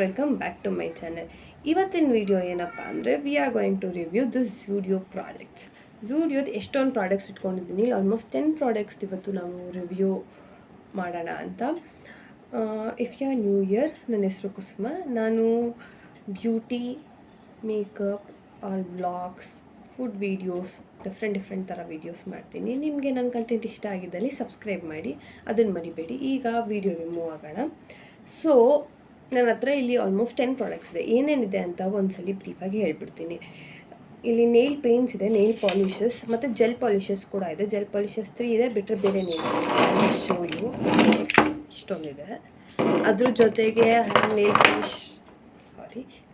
Welcome back to my channel. ಇವತ್ತಿನ video ಏನಪ್ಪ ಅಂದರೆ we are going to review this Zudio products. ಝೂಡಿಯೋದು ಎಷ್ಟೊಂದು ಪ್ರಾಡಕ್ಟ್ಸ್ ಇಟ್ಕೊಂಡಿದ್ದೀನಿ, ಆಲ್ಮೋಸ್ಟ್ 10 ಪ್ರಾಡಕ್ಟ್ಸ್ ಇವತ್ತು ನಾವು ರಿವ್ಯೂ ಮಾಡೋಣ ಅಂತ. If you are new here, ನನ್ನ ಹೆಸರು ಕುಸುಮ. ನಾನು beauty, makeup or vlogs, food videos, different ಥರ ವೀಡಿಯೋಸ್ ಮಾಡ್ತೀನಿ. ನಿಮಗೆ ನನ್ನ ಕಂಟೆಂಟ್ ಇಷ್ಟ ಆಗಿದ್ದಲ್ಲಿ ಸಬ್ಸ್ಕ್ರೈಬ್ ಮಾಡಿ, ಅದನ್ನು ಮರಿಬೇಡಿ. ಈಗ ವೀಡಿಯೋಗೆ ಮೂವ್ ಆಗೋಣ. ಸೊ ನನ್ನ ಹತ್ರ ಇಲ್ಲಿ ಆಲ್ಮೋಸ್ಟ್ 10 ಪ್ರಾಡಕ್ಟ್ಸ್ ಇದೆ. ಏನೇನಿದೆ ಅಂತ ಒಂದ್ಸಲಿ ಬ್ರೀಫಾಗಿ ಹೇಳ್ಬಿಡ್ತೀನಿ. ಇಲ್ಲಿ ನೇಲ್ ಪೇಂಟ್ಸ್ ಇದೆ, ನೇಲ್ ಪಾಲಿಷಸ್ ಮತ್ತು ಜೆಲ್ ಪಾಲಿಷಸ್ ಕೂಡ ಇದೆ. ಜೆಲ್ ಪಾಲಿಷಸ್ 3 ಇದೆ, ಬಿಟ್ಟರೆ ಬೇರೆ ನೇಲ್ ಪಾಲಿಷ್ ಶೋರು ಇಷ್ಟೊಂದಿದೆ. ಅದ್ರ ಜೊತೆಗೆ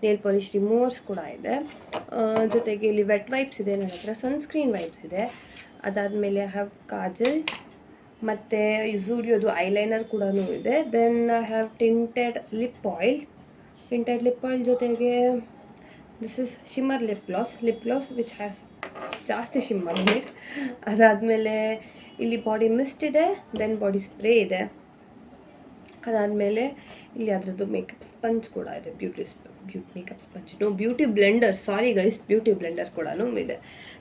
ನೇಲ್ ಪಾಲಿಷ್ ರಿಮೂವರ್ಸ್ ಕೂಡ ಇದೆ. ಜೊತೆಗೆ ಇಲ್ಲಿ ವೆಟ್ ವೈಪ್ಸ್ ಇದೆ, ನನ್ನ ಹತ್ರ ಸನ್ಸ್ಕ್ರೀನ್ ವೈಪ್ಸ್ ಇದೆ. ಅದಾದಮೇಲೆ ಹ್ಯಾವ್ ಕಾಜಲ್ ಮತ್ತು ಝೂಡಿಯೋದು ಐಲೈನರ್ ಕೂಡ ಇದೆ. Then I have tinted lip oil ಜೊತೆಗೆ this is shimmer lip gloss which has ಜಾಸ್ತಿ ಶಿಮ್ಮರ್ ಇನ್ ಇಟ್. ಅದಾದಮೇಲೆ ಇಲ್ಲಿ ಬಾಡಿ ಮಿಸ್ಟ್ ಇದೆ, ದೆನ್ ಬಾಡಿ ಸ್ಪ್ರೇ ಇದೆ. ಅದಾದಮೇಲೆ ಇಲ್ಲಿ ಅದರದ್ದು ಮೇಕಪ್ ಸ್ಪಂಜ್ ಕೂಡ ಇದೆ, beauty blender, sorry guys, beauty blender ಕೂಡ ಇದೆ.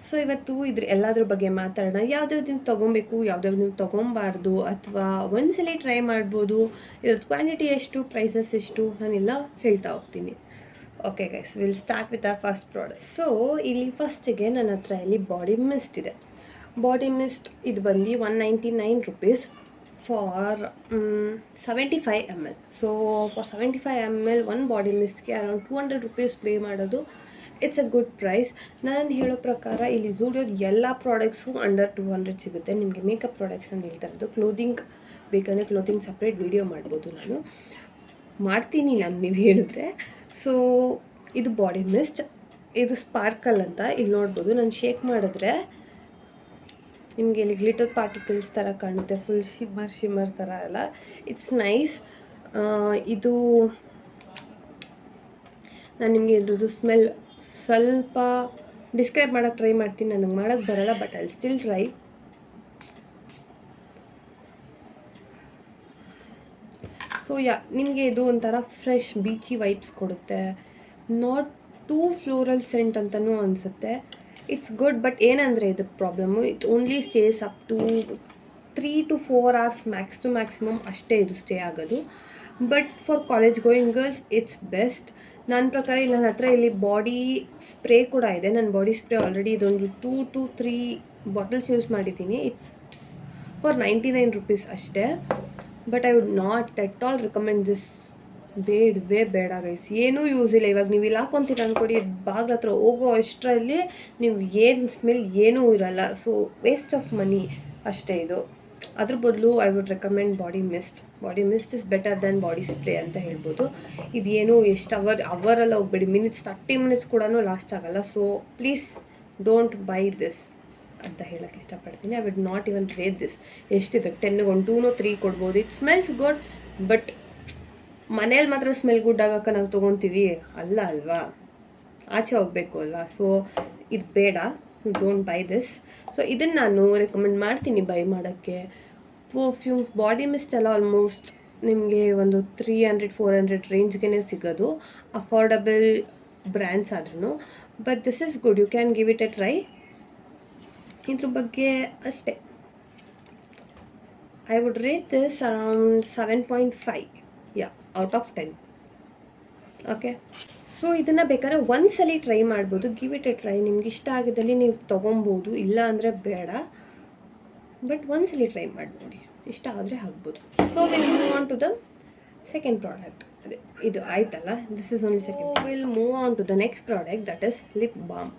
ಸೊ ಇವತ್ತು ಎಲ್ಲದ್ರ ಬಗ್ಗೆ ಮಾತಾಡೋಣ. ಯಾವ್ದಾವ್ದು ನೀವು ತೊಗೊಬೇಕು, ಯಾವ್ದಾವ್ದು ನೀವು ತೊಗೊಬಾರ್ದು, ಅಥವಾ ಒಂದ್ಸಲಿ ಟ್ರೈ ಮಾಡ್ಬೋದು, ಇದ್ರದ್ದು ಕ್ವಾಂಟಿಟಿ ಎಷ್ಟು, ಪ್ರೈಸಸ್ ಎಷ್ಟು, ನಾನೆಲ್ಲ ಹೇಳ್ತಾ ಹೋಗ್ತೀನಿ. Okay guys, will start with our first product. So ಇಲ್ಲಿ ಫಸ್ಟಿಗೆ ನನ್ನ ಹತ್ರ ಇಲ್ಲಿ ಬಾಡಿ ಮಿಸ್ಟ್ ಇದೆ. ಬಾಡಿ ಮಿಸ್ಟ್ ಇದು ಬಂದು 199 rupees for 75 ml. So for 75 ml one body ಮಿಸ್ಟ್ಗೆ ಅರೌಂಡ್ 200 rupees ಪೇ ಮಾಡೋದು ಇಟ್ಸ್ ಅ ಗುಡ್ ಪ್ರೈಸ್. ನಾನು ಹೇಳೋ ಪ್ರಕಾರ ಇಲ್ಲಿ ಝೂಡಿಯೋದು ಎಲ್ಲ ಪ್ರಾಡಕ್ಟ್ಸು ಅಂಡರ್ 200 ಸಿಗುತ್ತೆ. ನಿಮಗೆ ಮೇಕಪ್ ಪ್ರಾಡಕ್ಟ್ಸ್ ನಾನು ಹೇಳ್ತಾ ಇರೋದು. ಕ್ಲೋದಿಂಗ್ ಬೇಕಂದರೆ ಕ್ಲೋದಿಂಗ್ ಸಪ್ರೇಟ್ ವಿಡಿಯೋ ಮಾಡ್ಬೋದು, ನಾನು ಮಾಡ್ತೀನಿ ನೀವು ಹೇಳಿದ್ರೆ. ಸೊ ಇದು ಬಾಡಿ ಮಿಸ್ಟ್, ಇದು ಸ್ಪಾರ್ಕಲ್ ಅಂತ ಇಲ್ಲಿ ನೋಡ್ಬೋದು. ನಾನು ಶೇಕ್ ಮಾಡಿದ್ರೆ ನಿಮಗೆ ಇಲ್ಲಿ ಗ್ಲಿಟರ್ ಪಾರ್ಟಿಕಲ್ಸ್ ಥರ ಕಾಣುತ್ತೆ, ಫುಲ್ ಶಿಮ್ಮರ್ ಥರ ಎಲ್ಲ. It's nice. ಇದು ನಾನು ನಿಮಗೆ ಇದ್ರದ್ದು ಸ್ಮೆಲ್ ಸ್ವಲ್ಪ ಡಿಸ್ಕ್ರೈಬ್ ಮಾಡೋಕ್ಕೆ ಟ್ರೈ ಮಾಡ್ತೀನಿ. ನನಗೆ ಮಾಡೋಕ್ಕೆ ಬರಲ್ಲ, but I still try. So ನಿಮಗೆ ಇದು ಒಂಥರ ಫ್ರೆಶ್ ಬೀಚಿ ವೈಬ್ಸ್ ಕೊಡುತ್ತೆ. ನಾಟ್ ಟೂ ಫ್ಲೋರಲ್ ಸೆಂಟ್ ಅಂತಲೂ ಅನಿಸುತ್ತೆ. ಇಟ್ಸ್ ಗುಡ್, ಬಟ್ ಏನಂದರೆ ಇದು problem, it only stays up to 3 to 4 hours max to maximum ಅಷ್ಟೇ ಇದು ಸ್ಟೇ ಆಗೋದು. But for college going girls it's best. ನನ್ನ ಪ್ರಕಾರ ಇಲ್ಲಿ ನನ್ನ ಹತ್ರ ಇಲ್ಲಿ ಬಾಡಿ ಸ್ಪ್ರೇ ಕೂಡ ಇದೆ. ನಾನು ಬಾಡಿ ಸ್ಪ್ರೇ ಆಲ್ರೆಡಿ ಇದೊಂದು 2 to 3 ಬಾಟಲ್ಸ್ ಯೂಸ್ ಮಾಡಿದ್ದೀನಿ. ಇಟ್ಸ್ ಫಾರ್ 99 rupees ಅಷ್ಟೇ. But I would not at all recommend this. ಬೇಡ ಗೈಸ್, ಏನೂ ಯೂಸ್ ಇಲ್ಲ. ಇವಾಗ ನೀವು ಇಲ್ಲಿ ಹಾಕೊತೀರ ಅಂದ್ಕೊಡಿ, ಬಾಗ್ಲ ಹತ್ರ ಹೋಗೋ ಅಷ್ಟರಲ್ಲಿ ನೀವು ಏನು ಸ್ಮೆಲ್ ಏನೂ ಇರಲ್ಲ. ಸೊ ವೇಸ್ಟ್ ಆಫ್ ಮನಿ ಅಷ್ಟೇ ಇದು. ಅದ್ರ ಬದಲು I would recommend body mist is better than body spray ಅಂತ ಹೇಳ್ಬೋದು. ಇದೇನು ಎಷ್ಟು ಅವರೆಲ್ಲ ಹೋಗ್ಬೇಡಿ, 30 minutes ಕೂಡ ಲಾಸ್ಟ್ ಆಗಲ್ಲ. So please don't by this ಅಂತ ಹೇಳೋಕ್ಕೆ ಇಷ್ಟಪಡ್ತೀನಿ. I would not even rate this. ಎಷ್ಟಿದೆ 10ಗೆ ಒಂದು 2 or 3 ಕೊಡ್ಬೋದು. ಇಟ್ ಸ್ಮೆಲ್ಸ್ ಗುಡ್, ಬಟ್ ಮನೇಲಿ ಮಾತ್ರ ಸ್ಮೆಲ್ ಗುಡ್ ಆಗೋಕ್ಕೆ ನಾವು ತೊಗೊತೀವಿ ಅಲ್ವಾ, ಆಚೆ ಹೋಗಬೇಕು ಅಲ್ವಾ. ಸೊ ಇದು ಬೇಡ, ಡೋಂಟ್ ಬೈ ದಿಸ್. ಸೊ ಇದನ್ನು ನಾನು ರೆಕಮೆಂಡ್ ಮಾಡ್ತೀನಿ ಬೈ ಮಾಡೋಕ್ಕೆ. ಪರ್ಫ್ಯೂಮ್ಸ್ ಬಾಡಿ ಮಿಸ್ಟ್ ಎಲ್ಲ ಆಲ್ಮೋಸ್ಟ್ ನಿಮಗೆ ಒಂದು 300-400 ರೇಂಜ್ಗೆ ಸಿಗೋದು, ಅಫೋರ್ಡಬಲ್ ಬ್ರ್ಯಾಂಡ್ಸ್ ಆದ್ರೂ. But this is good, you can give it a try. ಇದ್ರ ಬಗ್ಗೆ ಅಷ್ಟೇ. I would rate this around 7.5 out of 10. Okay, so ಇದನ್ನು ಬೇಕಾದ್ರೆ ಒಂದ್ಸಲಿ ಟ್ರೈ ಮಾಡ್ಬೋದು. Give it a try. ನಿಮ್ಗೆ ಇಷ್ಟ ಆಗಿದ್ದಲ್ಲಿ ನೀವು ತೊಗೊಬೋದು, ಇಲ್ಲ ಅಂದರೆ ಬೇಡ. ಬಟ್ ಒಂದ್ಸಲಿ ಟ್ರೈ ಮಾಡಿ ನೋಡಿ, ಇಷ್ಟ ಆದರೆ ಆಗ್ಬೋದು. So will move on to the second product. ಅದೇ ಇದು ಆಯ್ತಲ್ಲ, this is only second. Will move on to the next product, that is lip balm.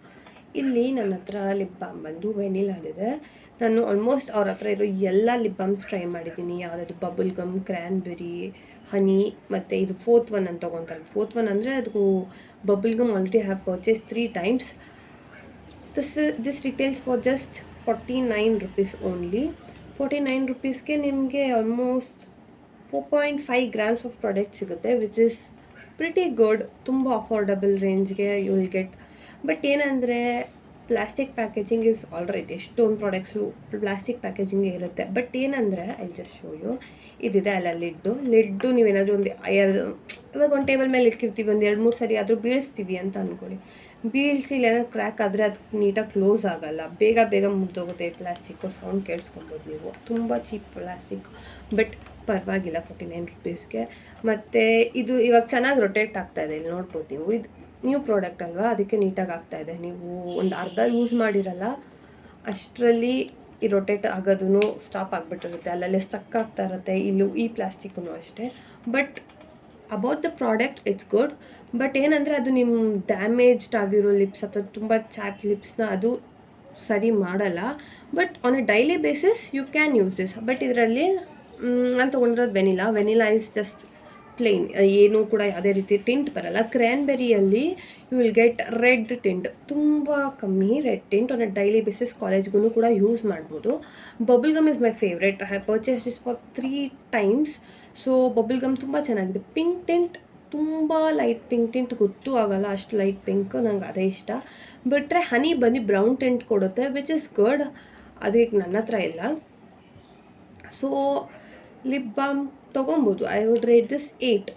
ಇಲ್ಲಿ ನನ್ನ ಹತ್ರ ಲಿಪ್ ಬಾಮ್ ಬಂದು ವೆನಿಲಾದಿದೆ. ನಾನು ಆಲ್ಮೋಸ್ಟ್ ಅವ್ರ ಹತ್ರ ಇರೋ ಎಲ್ಲ ಲಿಪ್ ಬಾಮ್ಸ್ ಟ್ರೈ ಮಾಡಿದ್ದೀನಿ. ಯಾವುದಾದ್ರು ಬಬಲ್ ಗಮ್, ಕ್ರ್ಯಾನ್ಬೆರಿ, ಹನಿ, ಮತ್ತು ಇದು 4th one ಅಂತ ತೊಗೊತಾರೆ. 4th one ಅಂದರೆ ಅದು bubble gum already have purchase 3 times. This retails for just 49 rupees only. 49 rupeesಗೆ ನಿಮಗೆ ಆಲ್ಮೋಸ್ಟ್ 4.5 grams ಆಫ್ ಪ್ರಾಡಕ್ಟ್ ಸಿಗುತ್ತೆ, ವಿಚ್ ಇಸ್ ಪ್ರಿಟಿ ಗುಡ್. ತುಂಬ ಅಫೋರ್ಡಬಲ್ ರೇಂಜ್ಗೆ ಯು ವಿಲ್ ಗೆಟ್. ಬಟ್ ಏನಂದರೆ plastic packaging is all right. ಎಷ್ಟೊಂದು products plastic ಪ್ಯಾಕೇಜಿಂಗೇ ಇರುತ್ತೆ. But ಏನಂದರೆ ಐ ಜಸ್ಟ್ ಶೋ ಯು, ಇದಿದೆ ಅಲ್ಲ ಲಿಡ್ಡು ನೀವೇನಾದರೂ ಇವಾಗ ಒಂದು ಟೇಬಲ್ ಮೇಲೆ ಇಟ್ಕಿರ್ತೀವಿ, ಒಂದು 2-3 ಸರಿ ಆದರೂ ಬೀಳಿಸ್ತೀವಿ ಅಂತ ಅಂದ್ಕೊಳ್ಳಿ. ಬೀಳಿಸಿ ಏನಾದ್ರು ಕ್ರ್ಯಾಕ್ ಆದರೆ ಅದು ನೀಟಾಗಿ ಕ್ಲೋಸ್ ಆಗೋಲ್ಲ, ಬೇಗ ಮುರಿದೋಗುತ್ತೆ. ಪ್ಲಾಸ್ಟಿಕ್ಕು ಸೌಂಡ್ ಕೇಳಿಸ್ಕೊಬೋದು ನೀವು. ತುಂಬ ಚೀಪ್ ಪ್ಲಾಸ್ಟಿಕ್, ಬಟ್ ಪರವಾಗಿಲ್ಲ 49 ರುಪೀಸ್ಗೆ. ಮತ್ತು ಇದು ಇವಾಗ ಚೆನ್ನಾಗಿ ರೊಟೇಟ್ ಆಗ್ತಾಯಿದೆ, ಇಲ್ಲಿ ನೋಡ್ಬೋದು ನೀವು. ಇದು ನ್ಯೂ ಪ್ರಾಡಕ್ಟ್ ಅಲ್ವಾ, ಅದಕ್ಕೆ ನೀಟಾಗಿ ಆಗ್ತಾಯಿದೆ. ನೀವು ಒಂದು ಅರ್ಧ ಯೂಸ್ ಮಾಡಿರಲ್ಲ ಅಷ್ಟರಲ್ಲಿ ಈ ರೊಟೇಟ್ ಆಗೋದೂ ಸ್ಟಾಪ್ ಆಗಿಬಿಟ್ಟಿರುತ್ತೆ, ಅಲ್ಲಲ್ಲೇ ಸ್ಟಕ್ ಆಗ್ತಾ ಇರುತ್ತೆ. ಈ ಪ್ಲಾಸ್ಟಿಕ್ಕೂ ಅಷ್ಟೇ. But about the product it's good. But ಏನಂದರೆ ಅದು ನಿಮ್ಮ ಡ್ಯಾಮೇಜ್ಡ್ ಆಗಿರೋ ಲಿಪ್ಸ್ ಅಥವಾ ತುಂಬ ಚಾಪ್ ಲಿಪ್ಸ್ನ ಅದು ಸರಿ ಮಾಡಲ್ಲ. But on a daily basis you can use this. But ಇದರಲ್ಲಿ ನಾನು ತೊಗೊಂಡಿರೋದು ವೆನಿಲಾ ಇಸ್ ಜಸ್ಟ್ ಪ್ಲೇನ್, ಏನೂ ಕೂಡ ಯಾವುದೇ ರೀತಿ ಟಿಂಟ್ ಬರಲ್ಲ. ಕ್ರ್ಯಾನ್ಬೆರಿಯಲ್ಲಿ you will get red tint, ತುಂಬ ಕಮ್ಮಿ red tint. On a daily basis ಕಾಲೇಜ್ಗೂ ಕೂಡ ಯೂಸ್ ಮಾಡ್ಬೋದು. Bubble gum is my favourite. I have purchase this for 3 times. So bubble gum ತುಂಬ ಚೆನ್ನಾಗಿದೆ. ಪಿಂಕ್ ಟಿಂಟ್, ತುಂಬ ಲೈಟ್ ಪಿಂಕ್ ಟಿಂಟ್, ಗೊತ್ತೂ ಆಗೋಲ್ಲ ಅಷ್ಟು ಲೈಟ್ ಪಿಂಕ್, ನಂಗೆ ಅದೇ ಇಷ್ಟ. ಬಿಟ್ಟರೆ ಹನಿ ಬಂದು ಬ್ರೌನ್ ಟಿಂಟ್ ಕೊಡುತ್ತೆ, ವಿಚ್ ಇಸ್ ಗುಡ್. ಅದು ಈಗ ನನ್ನ ಹತ್ರ ಇಲ್ಲ. ಸೊ ಲಿಪ್ ಬಾಮ್ ತೊಗೊಬೋದು. I would rate this 8.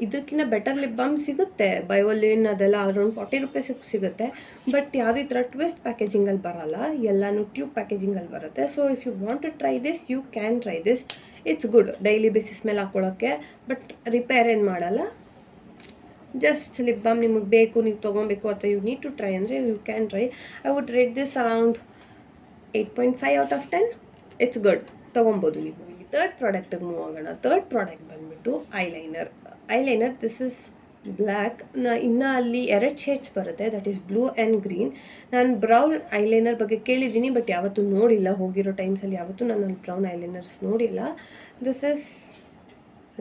ಇದಕ್ಕಿಂತ ಬೆಟರ್ ಲಿಪ್ ಬಾಮ್ ಸಿಗುತ್ತೆ, ಬಯೋಲಿನ್ ಅದೆಲ್ಲ ಅರೌಂಡ್ 40 ರುಪೀಸಿಗೆ ಸಿಗುತ್ತೆ. ಬಟ್ ಯಾವುದೇ ಥರ ಟ್ವಿಸ್ಟ್ ಪ್ಯಾಕೇಜಿಂಗಲ್ಲಿ ಬರೋಲ್ಲ, ಎಲ್ಲನೂ ಟ್ಯೂಬ್ ಪ್ಯಾಕೇಜಿಂಗಲ್ಲಿ ಬರುತ್ತೆ. So if you want to try this you can try this. It's good daily basis ಮೇಲೆ ಹಾಕ್ಕೊಳ್ಳೋಕ್ಕೆ, ಬಟ್ ರಿಪೇರ್ ಏನು ಮಾಡಲ್ಲ. ಜಸ್ಟ್ ಲಿಪ್ ಬಾಮ್ ನಿಮಗೆ ಬೇಕು, ನೀವು ತೊಗೊಬೇಕು ಅಥವಾ ಯು ನೀಡ್ ಟು ಟ್ರೈ ಅಂದರೆ you can try. I would rate this around 8.5 out of 10. It's good, ತೊಗೊಬೋದು ನೀವು. ಥರ್ಡ್ ಪ್ರಾಡಕ್ಟಿಗೆ ಮೂವ್ ಆಗೋಣ. ಥರ್ಡ್ ಪ್ರಾಡಕ್ಟ್ ಬಂದುಬಿಟ್ಟು ಐಲೈನರ್. This is black. ಇನ್ನು ಅಲ್ಲಿ 2 ಶೇಡ್ಸ್ ಬರುತ್ತೆ, that is blue and green. ನಾನು ಬ್ರೌನ್ ಐಲೈನರ್ ಬಗ್ಗೆ ಕೇಳಿದ್ದೀನಿ, ಬಟ್ ಯಾವತ್ತೂ ನೋಡಿಲ್ಲ. ಹೋಗಿರೋ ಟೈಮ್ಸಲ್ಲಿ ಯಾವತ್ತೂ ನಾನು ಅಲ್ಲಿ ಬ್ರೌನ್ ಐಲೈನರ್ಸ್ ನೋಡಿಲ್ಲ. This is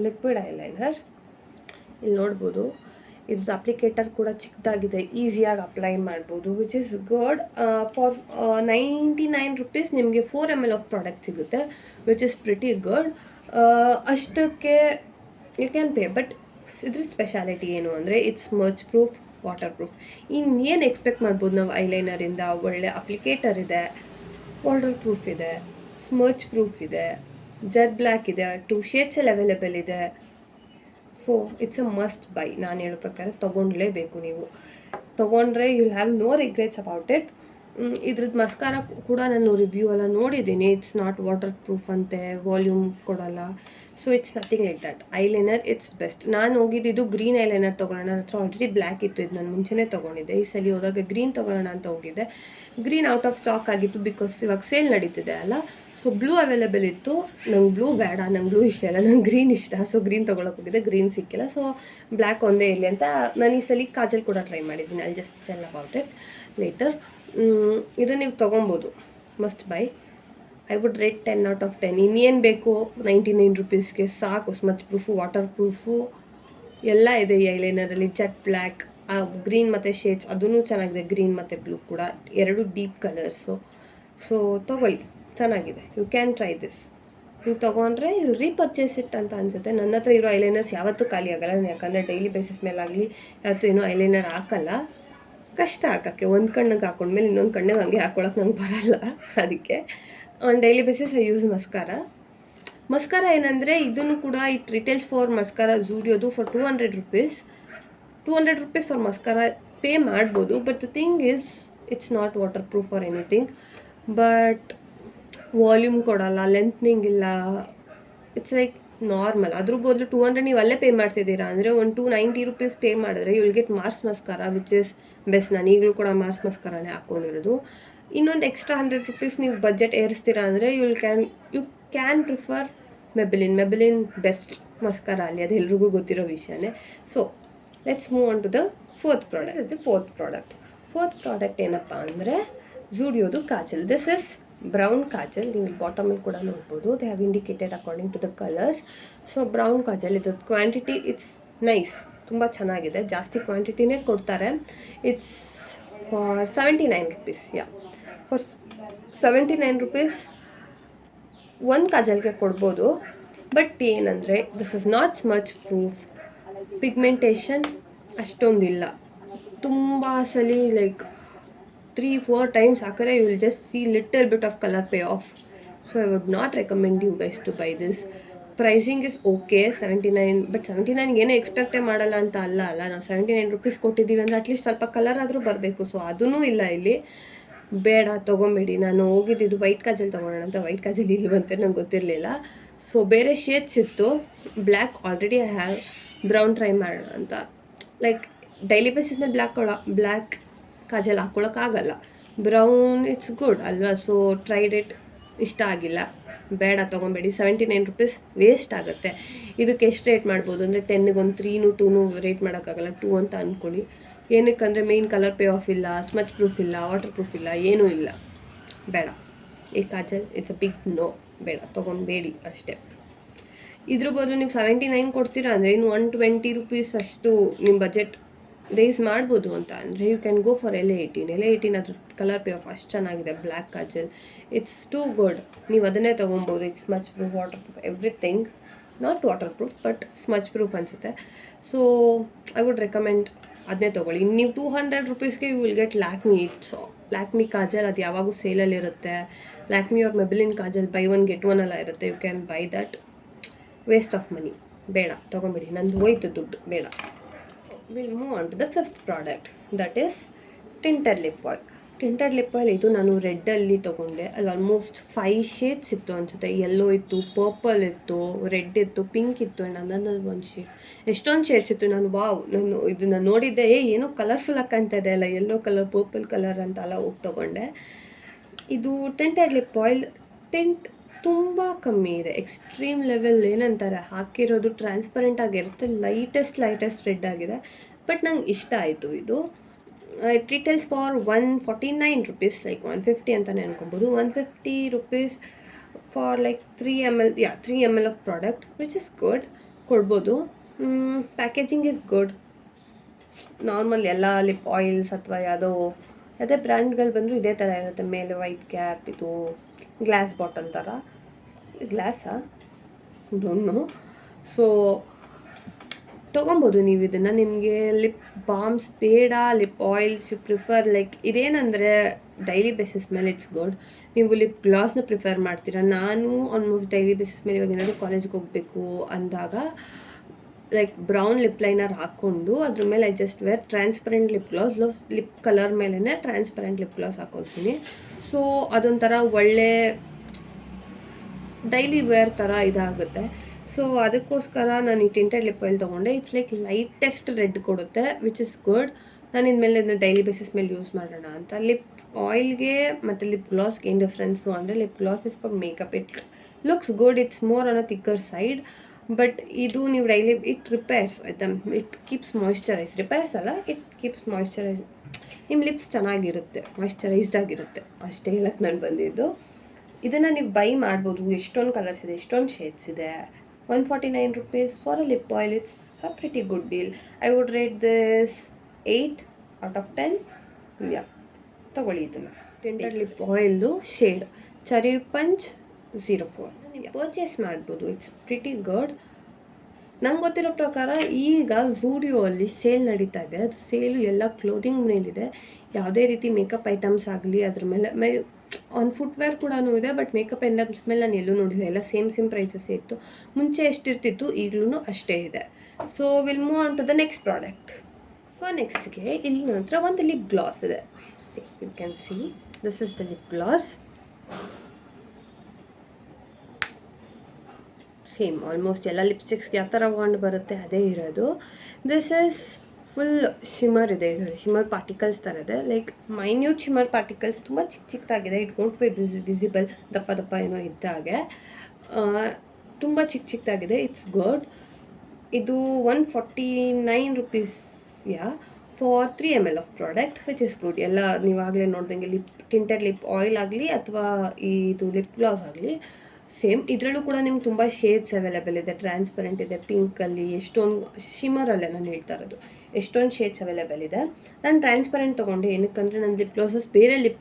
liquid eyeliner. ಇಲ್ಲಿ ನೋಡ್ಬೋದು, ಇದ್ರದ್ದು ಅಪ್ಲಿಕೇಟರ್ ಕೂಡ ಚಿಕ್ಕದಾಗಿದೆ, ಈಸಿಯಾಗಿ ಅಪ್ಲೈ ಮಾಡ್ಬೋದು, which is good. For 99 rupees ನಿಮಗೆ 4 ml ಆಫ್ ಪ್ರಾಡಕ್ಟ್ ಸಿಗುತ್ತೆ, ವಿಚ್ ಇಸ್ ಪ್ರಿಟಿ ಗುಡ್. ಅಷ್ಟಕ್ಕೆ ಯು ಕ್ಯಾನ್ ಪೇ. ಬಟ್ ಇದ್ರ ಸ್ಪೆಷಾಲಿಟಿ ಏನು ಅಂದರೆ ಇಟ್ಸ್ ಸ್ಮರ್ಚ್ ಪ್ರೂಫ್, ವಾಟರ್ ಪ್ರೂಫ್. ಇನ್ನೇನು ಎಕ್ಸ್ಪೆಕ್ಟ್ ಮಾಡ್ಬೋದು ನಾವು ಐಲೈನರಿಂದ? ಒಳ್ಳೆ ಅಪ್ಲಿಕೇಟರ್ ಇದೆ, ವಾಟರ್ ಪ್ರೂಫ್ ಇದೆ, ಸ್ಮರ್ಚ್ ಪ್ರೂಫ್ ಇದೆ, ಜೆಟ್ ಬ್ಲ್ಯಾಕ್ ಇದೆ, 2 ಶೇಡ್ಸಲ್ಲಿ ಅವೈಲೇಬಲ್ ಇದೆ. So it's a must buy. ನಾನು ಹೇಳೋ ಪ್ರಕಾರ ತೊಗೊಳ್ಲೇಬೇಕು. ನೀವು ತೊಗೊಂಡ್ರೆ you will have no regrets about it. ಇದ್ರದ್ದು ಮಸ್ಕಾರ ಕೂಡ ನಾನು ರಿವ್ಯೂ ಎಲ್ಲ ನೋಡಿದ್ದೀನಿ. ಇಟ್ಸ್ ನಾಟ್ ವಾಟರ್ ಪ್ರೂಫ್ ಅಂತೆ, ವಾಲ್ಯೂಮ್ ಕೊಡಲ್ಲ. So it's nothing like that. Eyeliner it's best. ನಾನು ಹೋಗಿದ್ದು ಗ್ರೀನ್ ಐಲೈನರ್ ತೊಗೊಳ್ಳೋಣ, ನನ್ನ ಹತ್ರ ಆಲ್ರೆಡಿ ಬ್ಲ್ಯಾಕ್ ಇತ್ತು, ಇದು ನಾನು ಮುಂಚೆನೇ ತೊಗೊಂಡಿದ್ದೆ. ಈ ಸಲ ಹೋದಾಗ ಗ್ರೀನ್ ತೊಗೊಳ್ಳೋಣ ಅಂತ ಹೋಗಿದ್ದೆ. ಗ್ರೀನ್ ಔಟ್ ಆಫ್ ಸ್ಟಾಕ್ ಆಗಿತ್ತು, ಬಿಕಾಸ್ ಇವಾಗ ಸೇಲ್ ನಡೀತಿದೆ ಅಲ್ಲ. ಸೊ ಬ್ಲೂ ಅವೈಲೇಬಲ್ ಇತ್ತು. ನಂಗೆ ಬ್ಲೂ ಬೇಡ, ನಂಗೆ ಬ್ಲೂ ಇಷ್ಟ ಇಲ್ಲ, ನಂಗೆ ಗ್ರೀನ್ ಇಷ್ಟ. ಸೊ ಗ್ರೀನ್ ತೊಗೊಳಕ್ಕೆ ಹೋಗಿದ್ದೆ, ಗ್ರೀನ್ ಸಿಕ್ಕಿಲ್ಲ. ಸೊ ಬ್ಲ್ಯಾಕ್ ಒಂದೇ ಇರಲಿ ಅಂತ ನಾನು ಈ ಸಲ ಕಾಜಲ್ ಕೂಡ ಟ್ರೈ ಮಾಡಿದ್ದೀನಿ. ಅಲ್ಲಿ just tell about it later. ಇದು ನೀವು ತೊಗೊಬೋದು, must by. I would rate 10 out of 10. ಇನ್ನೇನು ಬೇಕು, 99 ರುಪೀಸ್ಗೆ ಸಾಕು. ಸ್ಮಚ್ ಪ್ರೂಫು, ವಾಟರ್ ಪ್ರೂಫು ಎಲ್ಲ ಇದೆ ಈ ಐಲೈನರಲ್ಲಿ. ಜೆಟ್ ಬ್ಲ್ಯಾಕ್, ಗ್ರೀನ್ ಮತ್ತು ಶೇಡ್ಸ್ ಅದೂ ಚೆನ್ನಾಗಿದೆ, ಗ್ರೀನ್ ಮತ್ತು ಬ್ಲೂ ಕೂಡ, 2 ಡೀಪ್ ಕಲರ್ಸು. ಸೊ ತೊಗೊಳ್ಳಿ, ಚೆನ್ನಾಗಿದೆ. You can try this. ನೀವು ತೊಗೊಂಡ್ರೆ ಯು ರೀಪರ್ಚೇಸ್ ಇಟ್ ಅಂತ ಅನಿಸುತ್ತೆ. ನನ್ನ ಹತ್ರ ಇರೋ ಐಲೈನರ್ಸ್ ಯಾವತ್ತೂ ಖಾಲಿ ಆಗೋಲ್ಲ, ಯಾಕಂದರೆ ಡೈಲಿ ಬೇಸಿಸ್ ಮೇಲಾಗಲಿ ಯಾವತ್ತೂ ಏನೂ ಐಲೈನರ್ ಹಾಕಲ್ಲ. ಕಷ್ಟ ಹಾಕೋಕ್ಕೆ, ಒಂದು ಕಣ್ಣಿಗೆ ಹಾಕೊಂಡ್ಮೇಲೆ ಇನ್ನೊಂದು ಕಣ್ಣಿಗೆ ಹಂಗೆ ಹಾಕ್ಕೊಳಕ್ಕೆ ನಂಗೆ ಬರಲ್ಲ. ಅದಕ್ಕೆ on daily basis I use mascara. ಏನಂದರೆ ಇದನ್ನು ಕೂಡ ಇಟ್ ರಿಟೇಲ್ಸ್ ಫಾರ್ ಮಸ್ಕಾರ ಝೂಡಿಯೋದು for 200 rupees. 200 rupees for mascara pay ಮಾಡ್ಬೋದು. But the thing is it's not waterproof or anything. But volume ಕೊಡಲ್ಲ, ಲೆಂತ್ನಿಂಗ್ ಇಲ್ಲ, ಇಟ್ಸ್ ಲೈಕ್ ನಾರ್ಮಲ್. ಅದ್ರ ಬದಲು 200 ನೀವು ಅಲ್ಲೇ ಪೇ ಮಾಡ್ತಿದ್ದೀರಾ ಅಂದರೆ ಒಂದು 290 ರುಪೀಸ್ ಪೇ ಮಾಡಿದ್ರೆ you will get Mars mascara, which is best. ನಾನು ಈಗಲೂ ಕೂಡ ಮಾರ್ಸ್ ಮಸ್ಕಾರನೇ ಹಾಕ್ಕೊಂಡಿರೋದು. ಇನ್ನೊಂದು ಎಕ್ಸ್ಟ್ರಾ 100 ರುಪೀಸ್ ನೀವು ಬಜೆಟ್ ಏರಿಸ್ತೀರಾ ಅಂದರೆ you can prefer Maybelline best mascara ಅಲ್ಲಿ, ಅದು ಎಲ್ರಿಗೂ ಗೊತ್ತಿರೋ ವಿಷಯನೇ. So let's move on to the fourth product. Fourth product ಏನಪ್ಪ ಅಂದರೆ ಝೂಡಿಯೋದು kajal. This is brown kajal. ನೀವು ಬಾಟಮಲ್ಲಿ ಕೂಡ ನೋಡ್ಬೋದು, they have indicated according to the colours. So brown kajal, ಇದ್ರದ್ದು ಕ್ವಾಂಟಿಟಿ ಇಟ್ಸ್ ನೈಸ್, ತುಂಬ ಚೆನ್ನಾಗಿದೆ, ಜಾಸ್ತಿ ಕ್ವಾಂಟಿಟಿನೇ ಕೊಡ್ತಾರೆ. It's for 79 rupees. For 79 rupees ಒಂದು ಕಾಜಲ್ಗೆ ಕೊಡ್ಬೋದು. ಬಟ್ ಏನಂದರೆ this is not smudge proof. Pigmentation ಅಷ್ಟೊಂದಿಲ್ಲ. ತುಂಬ ಸಲ ಲೈಕ್ 3-4 ಟೈಮ್ಸ್ ಹಾಕಿದ್ರೆ you will just see little bit of colour pay off. So I would not recommend you guys to buy this. Pricing is okay 79, but 79 ಏನೂ ಎಕ್ಸ್ಪೆಕ್ಟೇ ಮಾಡಲ್ಲ ಅಂತ ಅಲ್ಲ ನಾವು 79 rupees ಕೊಟ್ಟಿದ್ದೀವಿ ಅಂದರೆ ಅಟ್ಲೀಸ್ಟ್ ಸ್ವಲ್ಪ ಕಲರ್ ಆದರೂ ಬರಬೇಕು. ಸೊ ಅದೂ ಇಲ್ಲ ಇಲ್ಲಿ. ಬೇಡ, ತೊಗೊಂಬೇಡಿ. ನಾನು ಹೋಗಿದ್ದು ವೈಟ್ ಕಾಜಲ್ ತೊಗೊಳ್ಳೋಣ ಅಂತ, ವೈಟ್ ಕಾಜಲ್ ಇಲ್ಲಿ ಬಂತೆ, ನಂಗೆ ಗೊತ್ತಿರಲಿಲ್ಲ. ಸೊ ಬೇರೆ ಶೇಡ್ಸ್ ಇತ್ತು. Black already I have, brown try ಮಾಡೋಣ ಅಂತ. ಲೈಕ್ ಡೈಲಿ ಬೇಸಿಸ್ ಮೇಲೆ ಬ್ಲ್ಯಾಕ್ ಕಾಜಲ್ ಹಾಕ್ಕೊಳಕ್ಕಾಗಲ್ಲ. ಬ್ರೌನ್ ಇಟ್ಸ್ ಗುಡ್ ಅಲ್ವಾ? ಸೊ ಟ್ರೈಡ್ ಇಟ್, ಇಷ್ಟ ಆಗಿಲ್ಲ, ಬೇಡ ತೊಗೊಬೇಡಿ. 79 ರೂಪೀಸ್ ವೇಸ್ಟ್ ಆಗುತ್ತೆ. ಇದಕ್ಕೆ ಎಷ್ಟು ರೇಟ್ ಮಾಡ್ಬೋದು ಅಂದರೆ 10ಗೆ ಒಂದು 3 2 ರೇಟ್ ಮಾಡೋಕ್ಕಾಗಲ್ಲ, 2 ಅಂತ ಅಂದ್ಕೊಳ್ಳಿ. ಏನಕ್ಕಂದರೆ ಮೇಯ್ನ್ ಕಲರ್ ಪೇ ಆಫ್ ಇಲ್ಲ, ಸ್ಮಚ್ ಪ್ರೂಫ್ ಇಲ್ಲ, ವಾಟರ್ ಪ್ರೂಫ್ ಇಲ್ಲ, ಏನೂ ಇಲ್ಲ. ಬೇಡ. ಈ kajal it's a big no, ಬೇಡ, ತೊಗೊಬೇಡಿ ಅಷ್ಟೇ. ಇದ್ರ ಬದಲು ನೀವು 79 ಕೊಡ್ತೀರಾ ಅಂದರೆ ಇನ್ನು 120 ರೂಪೀಸ್ ಅಷ್ಟು ನಿಮ್ಮ ಬಜೆಟ್ ರೇಸ್ ಮಾಡ್ಬೋದು ಅಂತ ಅಂದರೆ you can go for LA18 ಅದ್ರ ಕಲರ್ ಪೇ ಆಫ್ ಅಷ್ಟು ಚೆನ್ನಾಗಿದೆ. Black kajal it's too good. ನೀವು ಅದನ್ನೇ ತೊಗೊಬೋದು. It's smudge proof, waterproof, everything. Not waterproof but smudge proof ಅನಿಸುತ್ತೆ. ಸೊ ಐ ವುಡ್ ರೆಕಮೆಂಡ್ ಅದನ್ನೇ ತೊಗೊಳ್ಳಿ. ನೀವು 200 ರೂಪೀಸ್ಗೆ you will get Lakme kajal. ಅದು ಯಾವಾಗೂ ಸೇಲಲ್ಲಿರುತ್ತೆ. ಲ್ಯಾಕ್ಮಿ ಅವ್ರ ಮೆಬಿಲಿನ್ ಕಾಜಲ್ ಬೈ 1 get 1 ಎಲ್ಲ ಇರುತ್ತೆ. You can buy that. Waste of money, ಬೇಡ, ತೊಗೊಂಬಿಡಿ. ನಂದು ಹೋಯ್ತು ದುಡ್ಡು, ಬೇಡ. Will move on to the 5th product, that is tinted lip oil. Tinted lip oil ಇದು ನಾನು ರೆಡ್ಡಲ್ಲಿ ತೊಗೊಂಡೆ. ಅಲ್ಲಿ ಆಲ್ಮೋಸ್ಟ್ 5 ಶೇಡ್ಸ್ ಇತ್ತು ಅನಿಸುತ್ತೆ. ಯೆಲ್ಲೋ ಇತ್ತು, ಪರ್ಪಲ್ ಇತ್ತು, ರೆಡ್ ಇತ್ತು, ಪಿಂಕ್ ಇತ್ತು, ಆ್ಯಂಡ್ ನನ್ನಲ್ಲಿ ಒಂದು ಶೇಡ್. ಎಷ್ಟೊಂದು ಶೇಡ್ಸ್ ಇತ್ತು. ನಾನು ಇದನ್ನು ನೋಡಿದ್ದೆ, ಏನೋ ಕಲರ್ಫುಲ್ಲಾಗಿ ಕಾಣ್ತಾ ಇದೆ ಅಲ್ಲ, ಯೆಲ್ಲೋ ಕಲರ್, ಪರ್ಪಲ್ ಕಲರ್ ಅಂತ ಅಲ್ಲ ಹೋಗಿ ತೊಗೊಂಡೆ. ಇದು ಟಿಂಟೆಡ್ ಲಿಪ್ ಆಯಿಲ್. ಟಿಂಟ್ ತುಂಬ ಕಮ್ಮಿ ಇದೆ. ಎಕ್ಸ್ಟ್ರೀಮ್ ಲೆವೆಲ್ ಏನಂತಾರೆ, ಹಾಕಿರೋದು ಟ್ರಾನ್ಸ್ಪರೆಂಟ್ ಆಗಿರುತ್ತೆ. ಲೈಟೆಸ್ಟ್ ರೆಡ್ ಆಗಿದೆ. ಬಟ್ ನಂಗೆ ಇಷ್ಟ ಆಯಿತು ಇದು. It retails for 149 rupees, like 150 ಅಂತಲೇ ಅನ್ಕೊಬೋದು. 150 rupees for like 3 ml of product, which is good. ಕೊಡ್ಬೋದು. Packaging is good. ನಾರ್ಮಲ್ ಎಲ್ಲ ಲಿಪ್ ಆಯಿಲ್ಸ್ ಅಥವಾ ಯಾವುದೇ ಬ್ರ್ಯಾಂಡ್ಗಳು ಬಂದರೂ ಇದೇ ಥರ ಇರುತ್ತೆ. ಮೇಲೆ ವೈಟ್ ಕ್ಯಾಪ್, ಇದು ಗ್ಲಾಸ್ ಬಾಟಲ್ ಥರ. ಗ್ಲಾಸಾ ಡೋಂಟ್. ಸೊ ತೊಗೊಬೋದು ನೀವು ಇದನ್ನು. ನಿಮಗೆ ಲಿಪ್ ಬಾಮ್ಸ್ ಬೇಡ, lip oils you prefer, like ಇದೇನಂದರೆ ಡೈಲಿ ಬೇಸಿಸ್ ಮೇಲೆ ಇಟ್ಸ್ ಗುಡ್. ನೀವು ಲಿಪ್ ಗ್ಲಾಸ್ನ ಪ್ರಿಫರ್ ಮಾಡ್ತೀರಾ. ನಾನು ಆಲ್ಮೋಸ್ಟ್ ಡೈಲಿ ಬೇಸಿಸ್ ಮೇಲೆ ಇವಾಗ ಏನಾದರೂ ಕಾಲೇಜ್ಗೆ ಹೋಗಬೇಕು ಅಂದಾಗ ಲೈಕ್ ಬ್ರೌನ್ ಲಿಪ್ ಲೈನರ್ ಹಾಕ್ಕೊಂಡು ಅದ್ರ ಮೇಲೆ I just wear transparent lip gloss. Lip colour ಮೇಲೇ ಟ್ರಾನ್ಸ್ಪರೆಂಟ್ ಲಿಪ್ ಗ್ಲಾಸ್ ಹಾಕೊಳ್ತೀನಿ. ಸೊ ಅದೊಂಥರ ಒಳ್ಳೆ ಡೈಲಿ ವೇರ್ ಥರ ಇದಾಗುತ್ತೆ. ಸೊ ಅದಕ್ಕೋಸ್ಕರ ನಾನು ಈ ಟಿಂಟೆಡ್ ಲಿಪ್ ಆಯಿಲ್ ತೊಗೊಂಡೆ. ಇಟ್ಸ್ ಲೈಕ್ ಲೈಟೆಸ್ಟ್ ರೆಡ್ ಕೊಡುತ್ತೆ, ವಿಚ್ ಇಸ್ ಗುಡ್. ನಾನು ಇನ್ಮೇಲೆ ಇದನ್ನ ಡೈಲಿ ಬೇಸಿಸ್ ಮೇಲೆ ಯೂಸ್ ಮಾಡೋಣ ಅಂತ. ಲಿಪ್ ಆಯಿಲ್ಗೆ ಮತ್ತು ಲಿಪ್ ಗ್ಲಾಸ್ಗೆ ಏನು ಡಿಫ್ರೆನ್ಸು ಅಂದರೆ lip glass is for makeup. It looks good, it's more on a thicker side. But ಇದು ನೀವು ಡೈಲಿ ಇಟ್ ರಿಪೇರ್ಸ್ ಆಯ್ತಾ, ಇಟ್ ಕೀಪ್ಸ್ ಮಾಯ್ಶ್ಚರೈಸ್. ರಿಪೇರ್ಸ್ ಅಲ್ಲ, ಇಟ್ ಕೀಪ್ಸ್ ಮಾಯ್ಶ್ಚರೈಸ್. ನಿಮ್ಮ ಲಿಪ್ಸ್ ಚೆನ್ನಾಗಿರುತ್ತೆ, ಮಾಯ್ಶ್ಚರೈಸ್ಡ್ ಆಗಿರುತ್ತೆ, ಅಷ್ಟೇ ಹೇಳಕ್ಕೆ ನಾನು ಬಂದಿದ್ದು. ಇದನ್ನು ನೀವು ಬೈ ಮಾಡ್ಬೋದು. ಎಷ್ಟೊಂದು ಕಲರ್ಸ್ ಇದೆ, ಎಷ್ಟೊಂದು ಶೇಡ್ಸ್ ಇದೆ. 149 rupees for a lip oil, it's a pretty good deal. I would rate this 8 out of 10. Yeah, ತೊಗೊಳ್ಳಿ ಇದನ್ನು. ಟಿಂಟೆಡ್ ಲಿಪ್ ಆಯಿಲ್ದು ಶೇಡ್ ಚೆರಿ ಪಂಚ್ 04 ನೀವು ಪರ್ಚೇಸ್ ಮಾಡ್ಬೋದು. It's pretty good. ನಂಗೆ ಗೊತ್ತಿರೋ ಪ್ರಕಾರ ಈಗ ಝೂಡಿಯೋ ಅಲ್ಲಿ ಸೇಲ್ ನಡೀತಾ ಇದೆ. ಅದು ಸೇಲು ಎಲ್ಲ ಕ್ಲೋದಿಂಗ್ ಮೇಲಿದೆ. ಯಾವುದೇ ರೀತಿ ಮೇಕಪ್ ಐಟಮ್ಸ್ ಆಗಲಿ ಅದ್ರ ಮೇಲೆ ಆನ್ ಫುಟ್ವೇರ್ ಕೂಡ ಇದೆ. ಬಟ್ ಮೇಕಪ್ ಐಟಮ್ಸ್ ಮೇಲೆ ನಾನು ಎಲ್ಲೂ ನೋಡಿಲ್ಲ, ಎಲ್ಲ ಸೇಮ್ ಪ್ರೈಸಸ್ ಇತ್ತು. ಮುಂಚೆ ಎಷ್ಟಿರ್ತಿತ್ತು ಈಗಲೂ ಅಷ್ಟೇ ಇದೆ. So will move on to the next product. So ನೆಕ್ಸ್ಟ್ಗೆ ಇಲ್ಲಿ ನಂತರ ಒಂದು ಲಿಪ್ ಗ್ಲಾಸ್ ಇದೆ. See, you can see this is the lip gloss. Same almost ಎಲ್ಲ ಲಿಪ್ಸ್ಟಿಕ್ಸ್ಗೆ ಯಾವ ಥರ ವಾಂಡ್ ಬರುತ್ತೆ ಅದೇ ಇರೋದು. ದಿಸ್ ಈಸ್ ಫುಲ್ ಶಿಮರ್ ಇದೆ. ಇದರಲ್ಲಿ ಶಿಮರ್ ಪಾರ್ಟಿಕಲ್ಸ್ ಥರ ಇದೆ, ಲೈಕ್ ಮೈನ್ಯೂಟ್ ಶಿಮರ್ ಪಾರ್ಟಿಕಲ್ಸ್, ತುಂಬ ಚಿಕ್ಕದಾಗಿದೆ. ಇಟ್ ಗೋಂಟ್ ಬಿ ವಿಸಿಬಲ್, ದಪ್ಪ ಏನೋ ಇದ್ದಾಗೆ, ತುಂಬ ಚಿಕ್ಕದಾಗಿದೆ. It's good. ಇದು 149 rupees for 3 ml of product, which is good. ಎಲ್ಲ ನೀವಾಗಲೇ ನೋಡ್ದಂಗೆ ಟಿಂಟೆಡ್ ಲಿಪ್ ಆಯಿಲ್ ಆಗಲಿ ಅಥವಾ ಇದು ಲಿಪ್ ಗ್ಲಾಸ್ ಆಗಲಿ ಸೇಮ್. ಇದರಲ್ಲೂ ಕೂಡ ನಿಮ್ಗೆ ತುಂಬ ಶೇಡ್ಸ್ ಅವೈಲೇಬಲ್ ಇದೆ. ಟ್ರಾನ್ಸ್ಪರೆಂಟ್ ಇದೆ, ಪಿಂಕಲ್ಲಿ, ಎಷ್ಟೊಂದು ಶಿಮರಲ್ಲೇ ನಾನು ಹೇಳ್ತಾ ಇರೋದು, ಎಷ್ಟೊಂದು ಶೇಡ್ಸ್ ಅವೈಲೇಬಲ್ ಇದೆ. ನಾನು ಟ್ರಾನ್ಸ್ಪರೆಂಟ್ ತೊಗೊಂಡೆ. ಏನಕ್ಕಂದರೆ ನನ್ನ ಲಿಪ್ ಗ್ಲಾಸಸ್ ಬೇರೆ ಲಿಪ್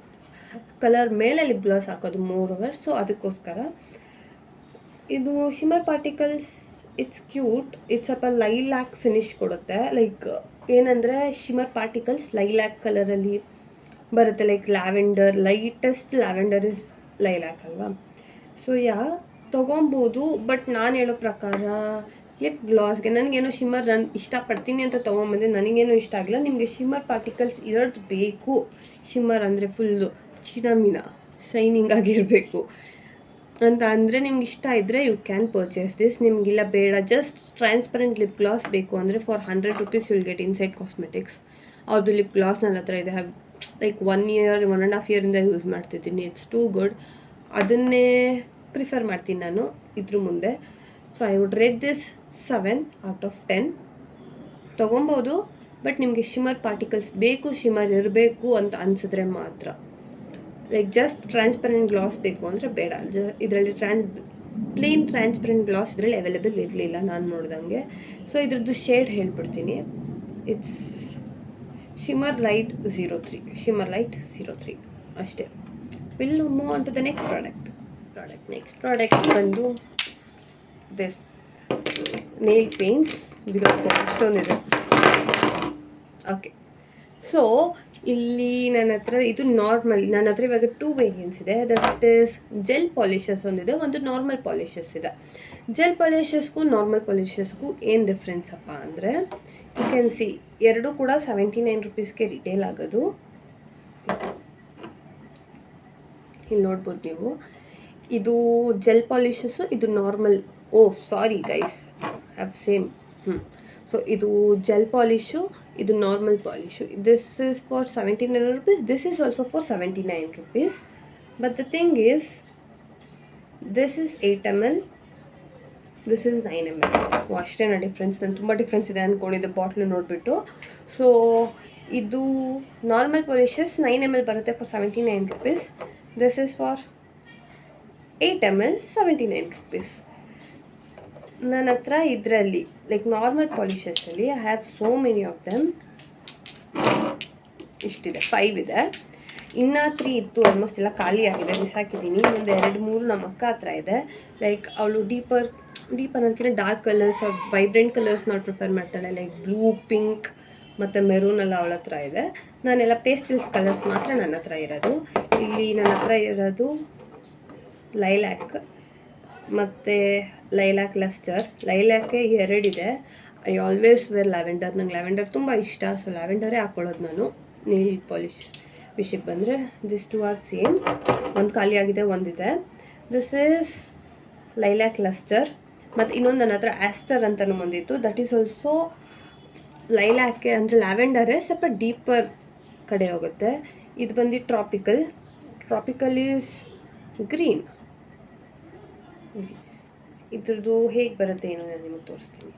ಕಲರ್ ಮೇಲೆ ಲಿಪ್ ಗ್ಲಾಸ್ ಹಾಕೋದು ಮೋರ್. ಸೊ ಅದಕ್ಕೋಸ್ಕರ ಇದು shimmer particles. It's cute. It's ಸ್ವಲ್ಪ ಲೈಲ್ಯಾಕ್ ಫಿನಿಶ್ ಕೊಡುತ್ತೆ. ಲೈಕ್ ಏನಂದರೆ ಶಿಮರ್ ಪಾರ್ಟಿಕಲ್ಸ್ ಲೈಲ್ಯಾಕ್ ಕಲರಲ್ಲಿ ಬರುತ್ತೆ, like lavender, lightest lavender is lilac ಅಲ್ವಾ. ಸೊ ತೊಗೊಬೋದು. ಬಟ್ ನಾನು ಹೇಳೋ ಪ್ರಕಾರ ಲಿಪ್ ಗ್ಲಾಸ್ಗೆ ನನಗೇನೋ ಶಿಮ್ಮರ್ ನಾನು ಇಷ್ಟಪಡ್ತೀನಿ ಅಂತ ತೊಗೊಂಬಂದೆ, ನನಗೇನೋ ಇಷ್ಟ ಆಗಿಲ್ಲ. ನಿಮಗೆ ಶಿಮ್ಮರ್ ಪಾರ್ಟಿಕಲ್ಸ್ ಇರೋದು ಬೇಕು. ಶಿಮ್ಮರ್ ಅಂದರೆ ಫುಲ್ಲು ಚಿನಮಿನ ಶೈನಿಂಗ್ ಆಗಿರಬೇಕು ಅಂತ ಅಂದರೆ ನಿಮ್ಗೆ ಇಷ್ಟ ಇದ್ದರೆ ಯು ಕ್ಯಾನ್ ಪರ್ಚೇಸ್ ದಿಸ್. ನಿಮಗಿಲ್ಲ ಬೇಡ ಜಸ್ಟ್ ಟ್ರಾನ್ಸ್ಪರೆಂಟ್ ಲಿಪ್ ಗ್ಲಾಸ್ ಬೇಕು ಅಂದರೆ for 100 rupees will get inside cosmetics. ಅವ್ರದ್ದು ಲಿಪ್ ಗ್ಲಾಸ್ ನನ್ನ ಹತ್ರ ಇದೆ. ಲೈಕ್ 1 year 1.5 year ಯೂಸ್ ಮಾಡ್ತಿದ್ದೀನಿ. It's too good. ಅದನ್ನೇ ಪ್ರಿಫರ್ ಮಾಡ್ತೀನಿ ನಾನು ಇದ್ರ ಮುಂದೆ. So I would rate this 7 out of 10. ತೊಗೊಬೋದು, ಬಟ್ ನಿಮಗೆ ಶಿಮ್ಮರ್ ಪಾರ್ಟಿಕಲ್ಸ್ ಬೇಕು, ಶಿಮ್ಮರ್ ಇರಬೇಕು ಅಂತ ಅನಿಸಿದ್ರೆ ಮಾತ್ರ. ಲೈಕ್ ಜಸ್ಟ್ ಟ್ರಾನ್ಸ್ಪರೆಂಟ್ ಗ್ಲಾಸ್ ಬೇಕು ಅಂದರೆ ಬೇಡ. ಇದರಲ್ಲಿ ಪ್ಲೇನ್ ಟ್ರಾನ್ಸ್ಪರೆಂಟ್ ಗ್ಲಾಸ್ ಇದರಲ್ಲಿ ಅವೈಲೇಬಲ್ ಇರಲಿಲ್ಲ ನಾನು ನೋಡಿದಂಗೆ. ಸೊ ಇದ್ರದ್ದು ಶೇಡ್ ಹೇಳ್ಬಿಡ್ತೀನಿ. It's shimmer light 03, shimmer light 03 ಅಷ್ಟೇ. Will move on to the next next product ಬಂದು ದಿಸ್ ನೇಲ್ ಪೇಂಟ್ಸ್ ಬಿಡೋಕ್ಕೆ ಇಷ್ಟೊಂದಿದೆ. ಓಕೆ, ಸೊ ಇಲ್ಲಿ ನನ್ನ ಹತ್ರ ಇದು ನಾರ್ಮಲ್, ನನ್ನ ಹತ್ರ ಇವಾಗ 2 ವೇರಿಯಂಟ್ಸ್ ಇದೆ. ದಟ್ ಈಸ್ ಜೆಲ್ ಪಾಲಿಷಸ್ ಒಂದಿದೆ, ಒಂದು ನಾರ್ಮಲ್ ಪಾಲಿಷಸ್ ಇದೆ. ಜೆಲ್ ಪಾಲಿಷಸ್ಗೂ ನಾರ್ಮಲ್ ಪಾಲಿಷಸ್ಗೂ ಏನು ಡಿಫ್ರೆನ್ಸ್ ಅಪ್ಪ ಅಂದರೆ, ಯು ಕ್ಯಾನ್ ಸಿ ಎರಡೂ ಕೂಡ 79 rupeesಗೆ ರಿಟೇಲ್ ಆಗೋದು. ಇಲ್ಲಿ ನೋಡ್ಬೋದು ನೀವು, ಇದು ಜೆಲ್ ಪಾಲಿಷಸ್ಸು, ಇದು normal. Sorry guys, have same. So ಇದು ಜೆಲ್ ಪಾಲಿಶು, ಇದು normal polish. This is for 79 rupees. This is also for 79 rupees. But the thing is, this is 8 ml, this is 9 ml. ಅಷ್ಟೇನ difference. ನಾನು ತುಂಬ difference ಇದೆ ಅಂದ್ಕೊಂಡಿದ್ದೆ bottle ನೋಡಿಬಿಟ್ಟು. So ಇದು normal polishes 9 ml ಬರುತ್ತೆ for 79 rupees. This is for 8 ml 79 rupees. ನನ್ನ ಹತ್ರ ಇದರಲ್ಲಿ like normal ಪಾಲಿಷಸಲ್ಲಿ I have so many of them. ಇಷ್ಟಿದೆ, 5 ಇದೆ. ಇನ್ನೂ 3 ಇತ್ತು, ಆಲ್ಮೋಸ್ಟ್ ಎಲ್ಲ ಖಾಲಿ ಆಗಿದೆ, ಬಿಸಾಕಿದ್ದೀನಿ. ಇನ್ನೊಂದು 2-3 ನಮ್ಮ ಅಕ್ಕ ಹತ್ರ ಇದೆ. ಲೈಕ್ ಅವಳು ಡೀಪರ್ ಅನ್ನೋದಕ್ಕಿಂತ ಡಾರ್ಕ್ ಕಲರ್ಸ್, ವೈಬ್ರೆಂಟ್ ಕಲರ್ಸ್ ನಾವು ಪ್ರಿಫರ್ ಮಾಡ್ತಾಳೆ. ಲೈಕ್ ಬ್ಲೂ, ಪಿಂಕ್ ಮತ್ತು ಮೆರೂನ್ ಎಲ್ಲ ಅವಳ ಹತ್ರ ಇದೆ. ನಾನೆಲ್ಲ ಪೇಸ್ಟಲ್ಸ್ ಕಲರ್ಸ್ ಮಾತ್ರ ನನ್ನ ಹತ್ರ ಇರೋದು. ಇಲ್ಲಿ ನನ್ನ ಹತ್ರ ಇರೋದು ಲೈಲ್ಯಾಕ್ ಮತ್ತು ಲೈಲ್ಯಾಕ್ ಲಸ್ಟರ್. ಲೈಲ್ಯಾಕೆ 2 ಇದೆ. I always wear lavender. ನಂಗೆ ಲ್ಯಾವೆಂಡರ್ ತುಂಬ ಇಷ್ಟ, ಸೊ ಲ್ಯಾವೆಂಡರೇ ಹಾಕ್ಕೊಳ್ಳೋದು ನಾನು. ನೀಲ್ ಪಾಲಿಶ್ ವಿಷಯಕ್ಕೆ ಬಂದರೆ ದಿಸ್ 2 ಆರ್ ಸೇಮ್. ಒಂದು ಖಾಲಿ ಆಗಿದೆ, ಒಂದಿದೆ. This is lilac lustre. ಮತ್ತು ಇನ್ನೊಂದು ನನ್ನ ಹತ್ರ ಆಸ್ಟರ್ ಅಂತಲೂ ಒಂದಿತ್ತು. ದಟ್ ಈಸ್ ಆಲ್ಸೋ ಲೈಲ್ಯಾಕೆ ಅಂದರೆ ಲ್ಯಾವೆಂಡರೇ, ಸ್ವಲ್ಪ ಡೀಪರ್ ಕಡೆ ಹೋಗುತ್ತೆ. ಇದು ಬಂದು ಟ್ರಾಪಿಕಲ್ ಈಸ್ ಗ್ರೀನ್. ಇದ್ರದ್ದು ಹೇಗೆ ಬರುತ್ತೆ ಏನೋ ನಾನು ನಿಮಗೆ ತೋರಿಸ್ತೀನಿ.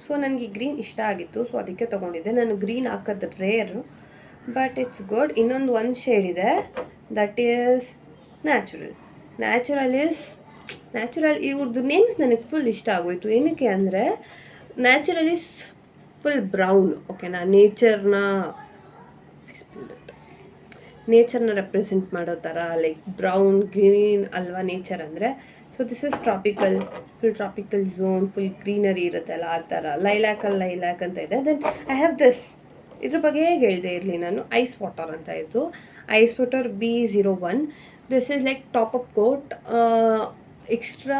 ಸೊ ನನಗೆ ಗ್ರೀನ್ ಇಷ್ಟ ಆಗಿತ್ತು, ಸೊ ಅದಕ್ಕೆ ತೊಗೊಂಡಿದ್ದೆ. ನಾನು ಗ್ರೀನ್ ಹಾಕೋದು ರೇರು, ಬಟ್ ಇಟ್ಸ್ ಗುಡ್. ಒಂದು ಶೇಡ್ ಇದೆ, ದಟ್ ಈಸ್ ನ್ಯಾಚುರಲ್. ಇವ್ರದ್ದು ನೇಮ್ಸ್ ನನಗೆ ಫುಲ್ ಇಷ್ಟ ಆಗೋಯ್ತು. ಏನಕ್ಕೆ ಅಂದರೆ ನ್ಯಾಚುರಲ್ ಈಸ್ ಫುಲ್ ಬ್ರೌನ್. ಓಕೆನಾ, ನೇಚರ್ನ ರೆಪ್ರೆಸೆಂಟ್ ಮಾಡೋ ಥರ, ಲೈಕ್ ಬ್ರೌನ್ ಗ್ರೀನ್ ಅಲ್ವಾ ನೇಚರ್ ಅಂದರೆ. So this is full tropical zone, full greenery ಇರುತ್ತಲ್ಲ ಆ ಥರ. ಲೈಲ್ಯಾಕ್ ಅಂತ ಇದೆ. Then I have this. ಇದ್ರ ಬಗ್ಗೆ ಹೇಗೆ ಹೇಳ್ದೆ ಇರಲಿ ನಾನು, ಐಸ್ ವಾಟರ್ ಅಂತ ಇತ್ತು. Ice water B01. This is like top up coat. Extra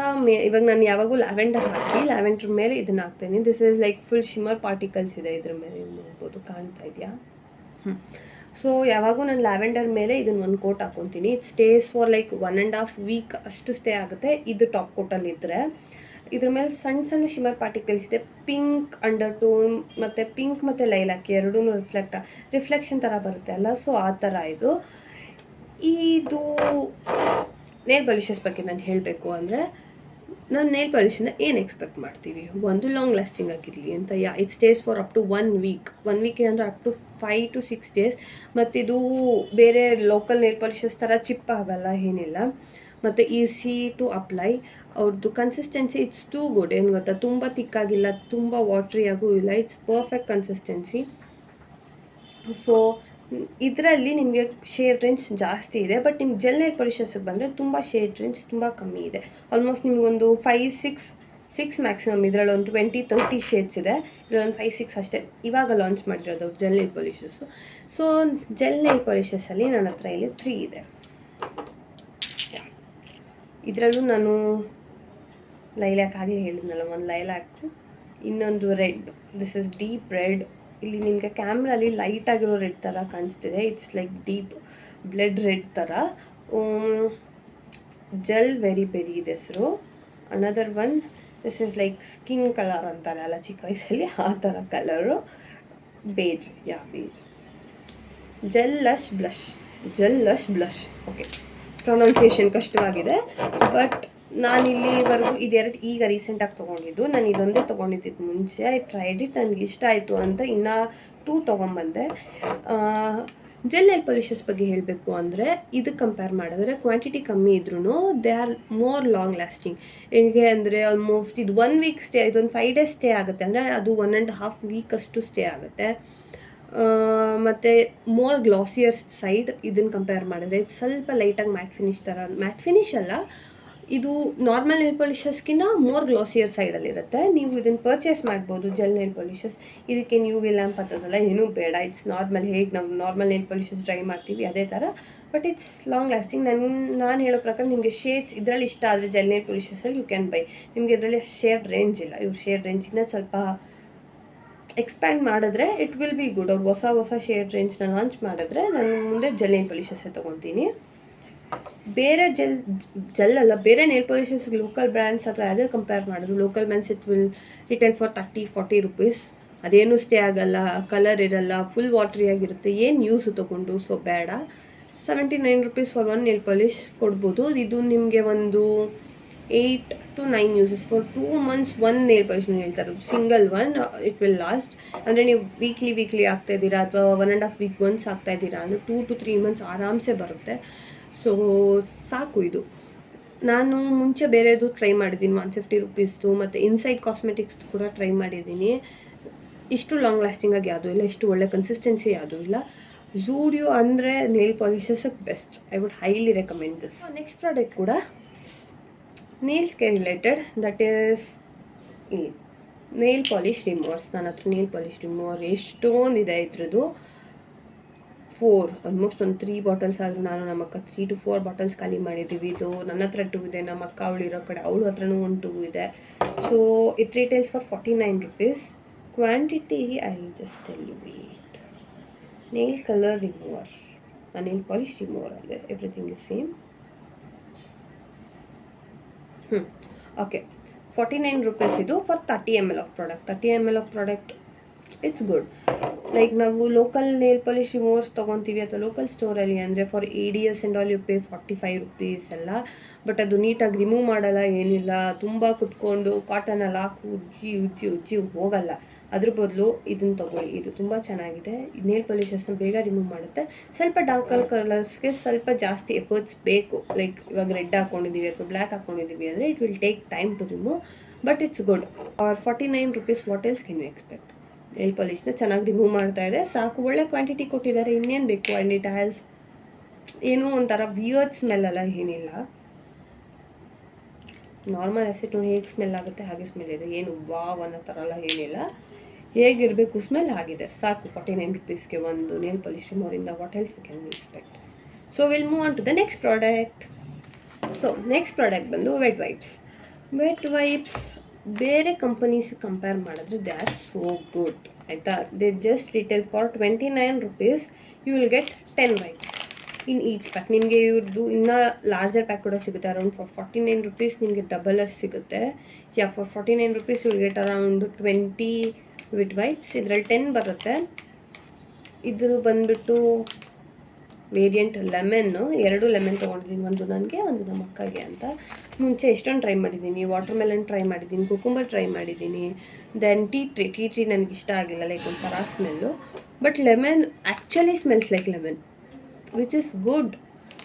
ಇವಾಗ ನಾನು ಯಾವಾಗೂ ಲ್ಯಾವೆಂಡರ್ ಮೇಲೆ ಇದನ್ನು ಹಾಕ್ತೀನಿ. This is like full shimmer particles ಇದೆ ಇದ್ರ ಮೇಲೆ, ನೋಡ್ಬೋದು, ಕಾಣ್ತಾ ಇದೆಯಾ? ಸೊ ಯಾವಾಗೂ ನಾನು ಲ್ಯಾವೆಂಡರ್ ಮೇಲೆ ಇದನ್ನು ಒಂದು ಕೋಟ್ ಹಾಕ್ಕೊತೀನಿ. It stays for like 1.5 week ಅಷ್ಟು ಸ್ಟೇ ಆಗುತ್ತೆ. ಇದು ಟಾಪ್ ಕೋಟಲ್ಲಿ ಇದ್ದರೆ ಇದ್ರ ಮೇಲೆ ಸಣ್ಣ ಶಿಮ್ಮರ್ ಪಾರ್ಟಿಕಲ್ಸ್ ಇದೆ. ಪಿಂಕ್ ಅಂಡರ್ ಟೋನ್ ಮತ್ತು ಪಿಂಕ್ ಮತ್ತು ಲೈಲ್ಯಾಕ್ ಎರಡೂ ರಿಫ್ಲೆಕ್ಷನ್ ಥರ ಬರುತ್ತೆ ಅಲ್ಲ, ಸೊ ಆ ಥರ ಇದು ನೇಲ್ ಪಾಲಿಷಸ್ ಬಗ್ಗೆ ನಾನು ಹೇಳಬೇಕು ಅಂದರೆ, ನಾವು ನೇಲ್ ಪಾಲಿಶಿಂದ ಏನು ಎಕ್ಸ್ಪೆಕ್ಟ್ ಮಾಡ್ತೀವಿ? ಒಂದು ಲಾಂಗ್ ಲಾಸ್ಟಿಂಗ್ ಆಗಿರಲಿ ಅಂತ. It stays for up to 1 week. 1 week ಅಂದರೆ ಅಪ್ ಟು 5 to 6 days. ಮತ್ತು ಇದು ಬೇರೆ ಲೋಕಲ್ ನೇಲ್ ಪಾಲಿಷಸ್ ಥರ ಚಿಪ್ ಆಗಲ್ಲ, ಏನಿಲ್ಲ. ಮತ್ತು ಈಸಿ ಟು ಅಪ್ಲೈ. ಅವ್ರದ್ದು ಕನ್ಸಿಸ್ಟೆನ್ಸಿ ಇಟ್ಸ್ ಟೂ ಗುಡ್. ಏನು ಗೊತ್ತಾ, ತುಂಬ ತಿಕ್ಕಾಗಿಲ್ಲ, ತುಂಬ ವಾಟ್ರಿಯಾಗೂ ಇಲ್ಲ. It's perfect consistency. ಸೊ ಇದರಲ್ಲಿ ನಿಮಗೆ ಶೇಡ್ ರೇಂಜ್ ಜಾಸ್ತಿ ಇದೆ. ಬಟ್ ನಿಮ್ಗೆ ಜೆಲ್ ನೇಲ್ ಪಾಲಿಷಸ್ಗೆ ಬಂದರೆ ತುಂಬ ಶೇಡ್ ರೇಂಜ್ ತುಂಬ ಕಮ್ಮಿ ಇದೆ. ಆಲ್ಮೋಸ್ಟ್ ನಿಮಗೊಂದು 5-6 6 ಮ್ಯಾಕ್ಸಿಮಮ್. ಇದರಲ್ಲಿ ಒಂದು 20-30 ಶೇಡ್ಸ್ ಇದೆ. ಇದರಲ್ಲೊಂದು 5-6 ಅಷ್ಟೇ ಇವಾಗ ಲಾಂಚ್ ಮಾಡಿರೋದು gel nail polishes. So gel nail ಪಾಲಿಷಸ್ಸಲ್ಲಿ ನನ್ನ ಹತ್ರ ಇಲ್ಲಿ 3 ಇದೆ. ಇದರಲ್ಲೂ ನಾನು ಲೈಲ್ಯಾಕ್ ಆಗಲಿ ಹೇಳಿದ್ನಲ್ಲ, ಒಂದು ಲೈಲ್ಯಾಕು, ಇನ್ನೊಂದು red. This is deep red. ಇಲ್ಲಿ ನಿಮಗೆ ಕ್ಯಾಮ್ರಲ್ಲಿ ಲೈಟ್ ಆಗಿರೋ ರೆಡ್ ಥರ ಕಾಣಿಸ್ತಿದೆ. It's like deep blood red ಥರ. ಜೆಲ್ ವೆರಿ ಬೆರಿ ಇದೆ ಹೆಸರು. Another one, this is like skin colour ಅಂತಾರೆ ಅಲ್ಲ ಚಿಕ್ಕ ವಯಸ್ಸಲ್ಲಿ, ಆ ಥರ colour. Beige, beige. Gel lush blush. Okay, pronunciation ಕಷ್ಟವಾಗಿದೆ. ಬಟ್ ನಾನಿಲ್ಲಿವರೆಗೂ ಇದೆರಡು ಈಗ ರೀಸೆಂಟಾಗಿ ತೊಗೊಂಡಿದ್ದು. ನಾನು ಇದೊಂದೇ ತೊಗೊಂಡಿದ್ದು ಮುಂಚೆ. ಐ ಟ್ರೈಡ್ ಇಟ್, ನನಗೆ ಇಷ್ಟ ಆಯಿತು ಅಂತ ಇನ್ನೂ 2 ತೊಗೊಂಬಂದೆ. ಜೆಲ್ ನೈಲ್ ಪಾಲಿಷಸ್ ಬಗ್ಗೆ ಹೇಳಬೇಕು ಅಂದರೆ, ಇದಕ್ಕೆ ಕಂಪೇರ್ ಮಾಡಿದ್ರೆ ಕ್ವಾಂಟಿಟಿ ಕಮ್ಮಿ ಇದ್ರೂ they are more long lasting. ಹೇಗೆ ಅಂದರೆ ಆಲ್ಮೋಸ್ಟ್ ಇದು 1 ವೀಕ್ ಸ್ಟೇ, ಇದೊಂದು 5 ಡೇಸ್ ಸ್ಟೇ ಆಗುತ್ತೆ. ಅಂದರೆ ಅದು 1.5 ವೀಕ್ ಅಷ್ಟು ಸ್ಟೇ ಆಗುತ್ತೆ. ಮತ್ತು ಮೋರ್ ಗ್ಲಾಸಿಯರ್ ಸೈಡ್ ಇದನ್ನು ಕಂಪೇರ್ ಮಾಡಿದ್ರೆ. ಇದು ಸ್ವಲ್ಪ ಲೈಟಾಗಿ ಮ್ಯಾಟ್ ಫಿನಿಶ್ ಅಲ್ಲ, ಇದು ನಾರ್ಮಲ್ ನೈಲ್ ಪಾಲಿಷಸ್ಗಿಂತ ಮೋರ್ ಗ್ಲಾಸಿಯರ್ ಸೈಡಲ್ಲಿರುತ್ತೆ. ನೀವು ಇದನ್ನು ಪರ್ಚೇಸ್ ಮಾಡ್ಬೋದು ಜೆಲ್ ನೈಲ್ ಪಾಲಿಷಸ್. ಇದಕ್ಕೇನು UV ಲ್ಯಾಂಪ್ ಹತ್ತೋದಲ್ಲ, ಏನೂ ಬೇಡ. ಇಟ್ಸ್ ನಾರ್ಮಲ್, ಹೇಗೆ ನಾವು ನಾರ್ಮಲ್ ನೈಲ್ ಪಾಲಿಷಸ್ ಡ್ರೈ ಮಾಡ್ತೀವಿ ಅದೇ ಥರ. But it's long lasting. ನಾನು ಹೇಳೋ ಪ್ರಕಾರ ನಿಮಗೆ ಶೇಡ್ಸ್ ಇದರಲ್ಲಿ ಇಷ್ಟ ಆದರೆ ಜೆಲ್ ನೈಲ್ ಪಾಲಿಷಸಲ್ಲಿ ಯು ಕ್ಯಾನ್ ಬೈ. ನಿಮಗೆ ಇದರಲ್ಲಿ ಶೇಡ್ ರೇಂಜ್ ಇಲ್ಲ. ಇವ್ರು ಶೇಡ್ ರೇಂಜಿನ ಸ್ವಲ್ಪ ಎಕ್ಸ್ಪ್ಯಾಂಡ್ ಮಾಡಿದ್ರೆ ಇಟ್ ವಿಲ್ ಬಿ ಗುಡ್. ಅವ್ರು ಹೊಸ ಶೇಡ್ ರೇಂಜ್ನ ಲಾಂಚ್ ಮಾಡಿದ್ರೆ ನಾನು ಮುಂದೆ ಜೆಲ್ ನೈಲ್ ಪಾಲಿಷಸ್ಸೇ ತೊಗೊತೀನಿ. ಬೇರೆ ಜೆಲ್ ಅಲ್ಲ, ಬೇರೆ ನೈಲ್ ಪಾಲಿಷಸ್ ಲೋಕಲ್ ಬ್ರ್ಯಾಂಡ್ಸ್ ಅಥವಾ ಯಾವುದೇ ಕಂಪೇರ್ ಮಾಡಿದ್ರು, local brands it will retail for 30-40 rupees. ಅದೇನು ಸ್ಟೇ ಆಗಲ್ಲ, ಕಲರ್ ಇರಲ್ಲ, ಫುಲ್ ವಾಟ್ರಿ ಆಗಿರುತ್ತೆ. ಏನು ಯೂಸು ತೊಗೊಂಡು, ಸೊ ಬೇಡ. 79 ರುಪೀಸ್ ಫಾರ್ 1 ನೈಲ್ ಪಾಲಿಷ್ ಕೊಡ್ಬೋದು. ಇದು ನಿಮಗೆ ಒಂದು 8 to 9 uses for 2 months. 1 Nile polish ಹೇಳ್ತಾ ಇರೋದು, single one. It will last. ಅಂದರೆ ನೀವು ವೀಕ್ಲಿ ಆಗ್ತಾಯಿದ್ದೀರಾ ಅಥವಾ 1.5 ವೀಕ್ ಒನ್ಸ್ ಆಗ್ತಾಯಿದ್ದೀರಾ ಅಂದರೆ 2 to 3 months ಆರಾಮ್ಸೆ ಬರುತ್ತೆ. ಸೊ ಸಾಕು ಇದು. ನಾನು ಮುಂಚೆ ಬೇರೆದು ಟ್ರೈ ಮಾಡಿದ್ದೀನಿ 150 ರುಪೀಸ್ದು, ಮತ್ತು ಇನ್ಸೈಡ್ ಕಾಸ್ಮೆಟಿಕ್ಸ್ ಕೂಡ ಟ್ರೈ ಮಾಡಿದ್ದೀನಿ. ಇಷ್ಟು ಲಾಂಗ್ ಲಾಸ್ಟಿಂಗಾಗಿ ಯಾವುದೂ ಇಲ್ಲ, ಇಷ್ಟು ಒಳ್ಳೆ ಕನ್ಸಿಸ್ಟೆನ್ಸಿ ಯಾವುದೂ ಇಲ್ಲ. ಝೂಡಿಯೋ ಅಂದರೆ ನೈಲ್ ಪಾಲಿಷಸ್ಗೆ best. I would highly recommend this. Next product ಕೂಡ ನೇಲ್ಸ್ಗೆ ರಿಲೇಟೆಡ್. ದಟ್ ಈಸ್ ಇಲ್ಲಿ ನೈಲ್ ಪಾಲಿಷ್ ರಿಮೂವರ್ಸ್. ನನ್ನ ಹತ್ರ ನೈಲ್ ಪಾಲಿಷ್ ರಿಮೂವರ್ ಎಷ್ಟೊಂದಿದೆ. ಇದ್ರದ್ದು ಆಲ್ಮೋಸ್ಟ್ ಒಂದು 3 ಬಾಟಲ್ಸ್ ಆದರೂ ನಾನು ನಮ್ಮ ಅಕ್ಕ 3 to 4 ಬಾಟಲ್ಸ್ ಖಾಲಿ ಮಾಡಿದ್ದೀವಿ. ಇದು ನನ್ನ ಹತ್ರ 2 ಇದೆ, ನಮ್ಮ ಅಕ್ಕ ಅವಳಿರೋ ಕಡೆ ಅವಳ ಹತ್ರನೂ ಒಂದು 2 ಇದೆ. So it retails for 49 rupees. Quantity I will just tell you. Wait. Nail colour remover, nail polish remover ಅಲ್ಲದೆ everything is same. Okay, 49 rupees ಇದು for 30 ml of product. 30 ml of product it's good. Like ನಾವು local nail polish removers ತೊಗೊತೀವಿ ಅಥವಾ local ಸ್ಟೋರಲ್ಲಿ ಅಂದರೆ for ADS and all you pay 45 rupees ಎಲ್ಲ. But ಅದು ನೀಟಾಗಿ ರಿಮೂವ್ ಮಾಡಲ್ಲ, ಏನಿಲ್ಲ. ತುಂಬ ಕುತ್ಕೊಂಡು ಕಾಟನಲ್ಲಿ ಹಾಕಿ ಉಜ್ಜಿ ಹೋಗಲ್ಲ. ಅದ್ರ ಬದಲು ಇದನ್ನು ತೊಗೊಳ್ಳಿ. ಇದು ತುಂಬ ಚೆನ್ನಾಗಿದೆ. ನೇಲ್ ಪಾಲಿಷಸ್ನ ಬೇಗ ರಿಮೂವ್ ಮಾಡುತ್ತೆ. ಸ್ವಲ್ಪ ಡಾರ್ಕರ್ ಕಲರ್ಸ್ಗೆ ಸ್ವಲ್ಪ ಜಾಸ್ತಿ ಎಫರ್ಟ್ಸ್ ಬೇಕು. ಲೈಕ್ ಇವಾಗ ರೆಡ್ ಹಾಕ್ಕೊಂಡಿದ್ದೀವಿ ಅಥವಾ ಬ್ಲ್ಯಾಕ್ ಹಾಕ್ಕೊಂಡಿದ್ದೀವಿ ಅಂದರೆ it will take time to remove, but it's good. For 49 rupees what else can you expect? Nail ಪಾಲಿಷ್ನ ಚೆನ್ನಾಗಿ ರಿಮೂವ್ ಮಾಡ್ತಾ ಇದೆ, ಸಾಕು. ಒಳ್ಳೆ ಕ್ವಾಂಟಿಟಿ ಕೊಟ್ಟಿದ್ದಾರೆ, ಇನ್ನೇನು ಬೇಕು. ಆ್ಯಂಡ್ ಇಟ್ ಹ್ಯಾಸ್ ಏನೋ ಒಂಥರ ವಿಯರ್ಡ್ ಸ್ಮೆಲ್ ಅಲ್ಲ, ಏನಿಲ್ಲ. ನಾರ್ಮಲ್ ಆ್ಯಸಿಡ್ ನೋಡಿ ಹೇಗೆ ಸ್ಮೆಲ್ ಆಗುತ್ತೆ ಹಾಗೆ ಸ್ಮೆಲ್ ಇದೆ. ಏನು ವಾವ್ ಅನ್ನೋ ಥರ ಎಲ್ಲ ಏನಿಲ್ಲ, ಹೇಗಿರಬೇಕು ಸ್ಮೆಲ್ ಆಗಿದೆ, ಸಾಕು. 49 ರುಪೀಸ್ಗೆ ಒಂದು ನೇಲ್ ಪಾಲಿಷ್ ರಿಮೂವರಿಂದ what else we can expect. So will move on to the next product. So next product ಬಂದು ವೆಟ್ ವೈಪ್ಸ್. ಬೇರೆ ಕಂಪನೀಸ್ ಕಂಪೇರ್ ಮಾಡಿದ್ರೆ ದೇ ಆರ್ ಸೋ ಗುಡ್, ಆಯಿತಾ. They just retail for 29 rupees. You will get 10 wipes in each pack. ನಿಮಗೆ ಇವ್ರದ್ದು ಇನ್ನೂ larger pack ಕೂಡ ಸಿಗುತ್ತೆ. Around for 49 rupees ನಿಮಗೆ ಡಬಲ್ ಅಷ್ಟು ಸಿಗುತ್ತೆ. For 49 rupees you will get around 20 wet wipes. ಇದರಲ್ಲಿ 10 ಬರುತ್ತೆ. ಇದು ಬಂದುಬಿಟ್ಟು ವೇರಿಯಂಟ್ ಲೆಮನ್ನು. 2 ಲೆಮನ್ ತೊಗೊಂಡಿದ್ದೀನಿ, ಒಂದು ನನಗೆ ಒಂದು ನಮ್ಮ ಅಕ್ಕಗೆ ಅಂತ. ಮುಂಚೆ ಎಷ್ಟೊಂದು ಟ್ರೈ ಮಾಡಿದ್ದೀನಿ. ವಾಟರ್ ಮೆಲನ್ ಟ್ರೈ ಮಾಡಿದ್ದೀನಿ, ಕುಕುಂಬರ್ ಟ್ರೈ ಮಾಡಿದ್ದೀನಿ. ದೆನ್ ಟೀ ಟ್ರೀ ನನಗೆ ಇಷ್ಟ ಆಗಿಲ್ಲ, ಲೈಕ್ ಒಂಥರ smell. But lemon actually smells like lemon, which is good.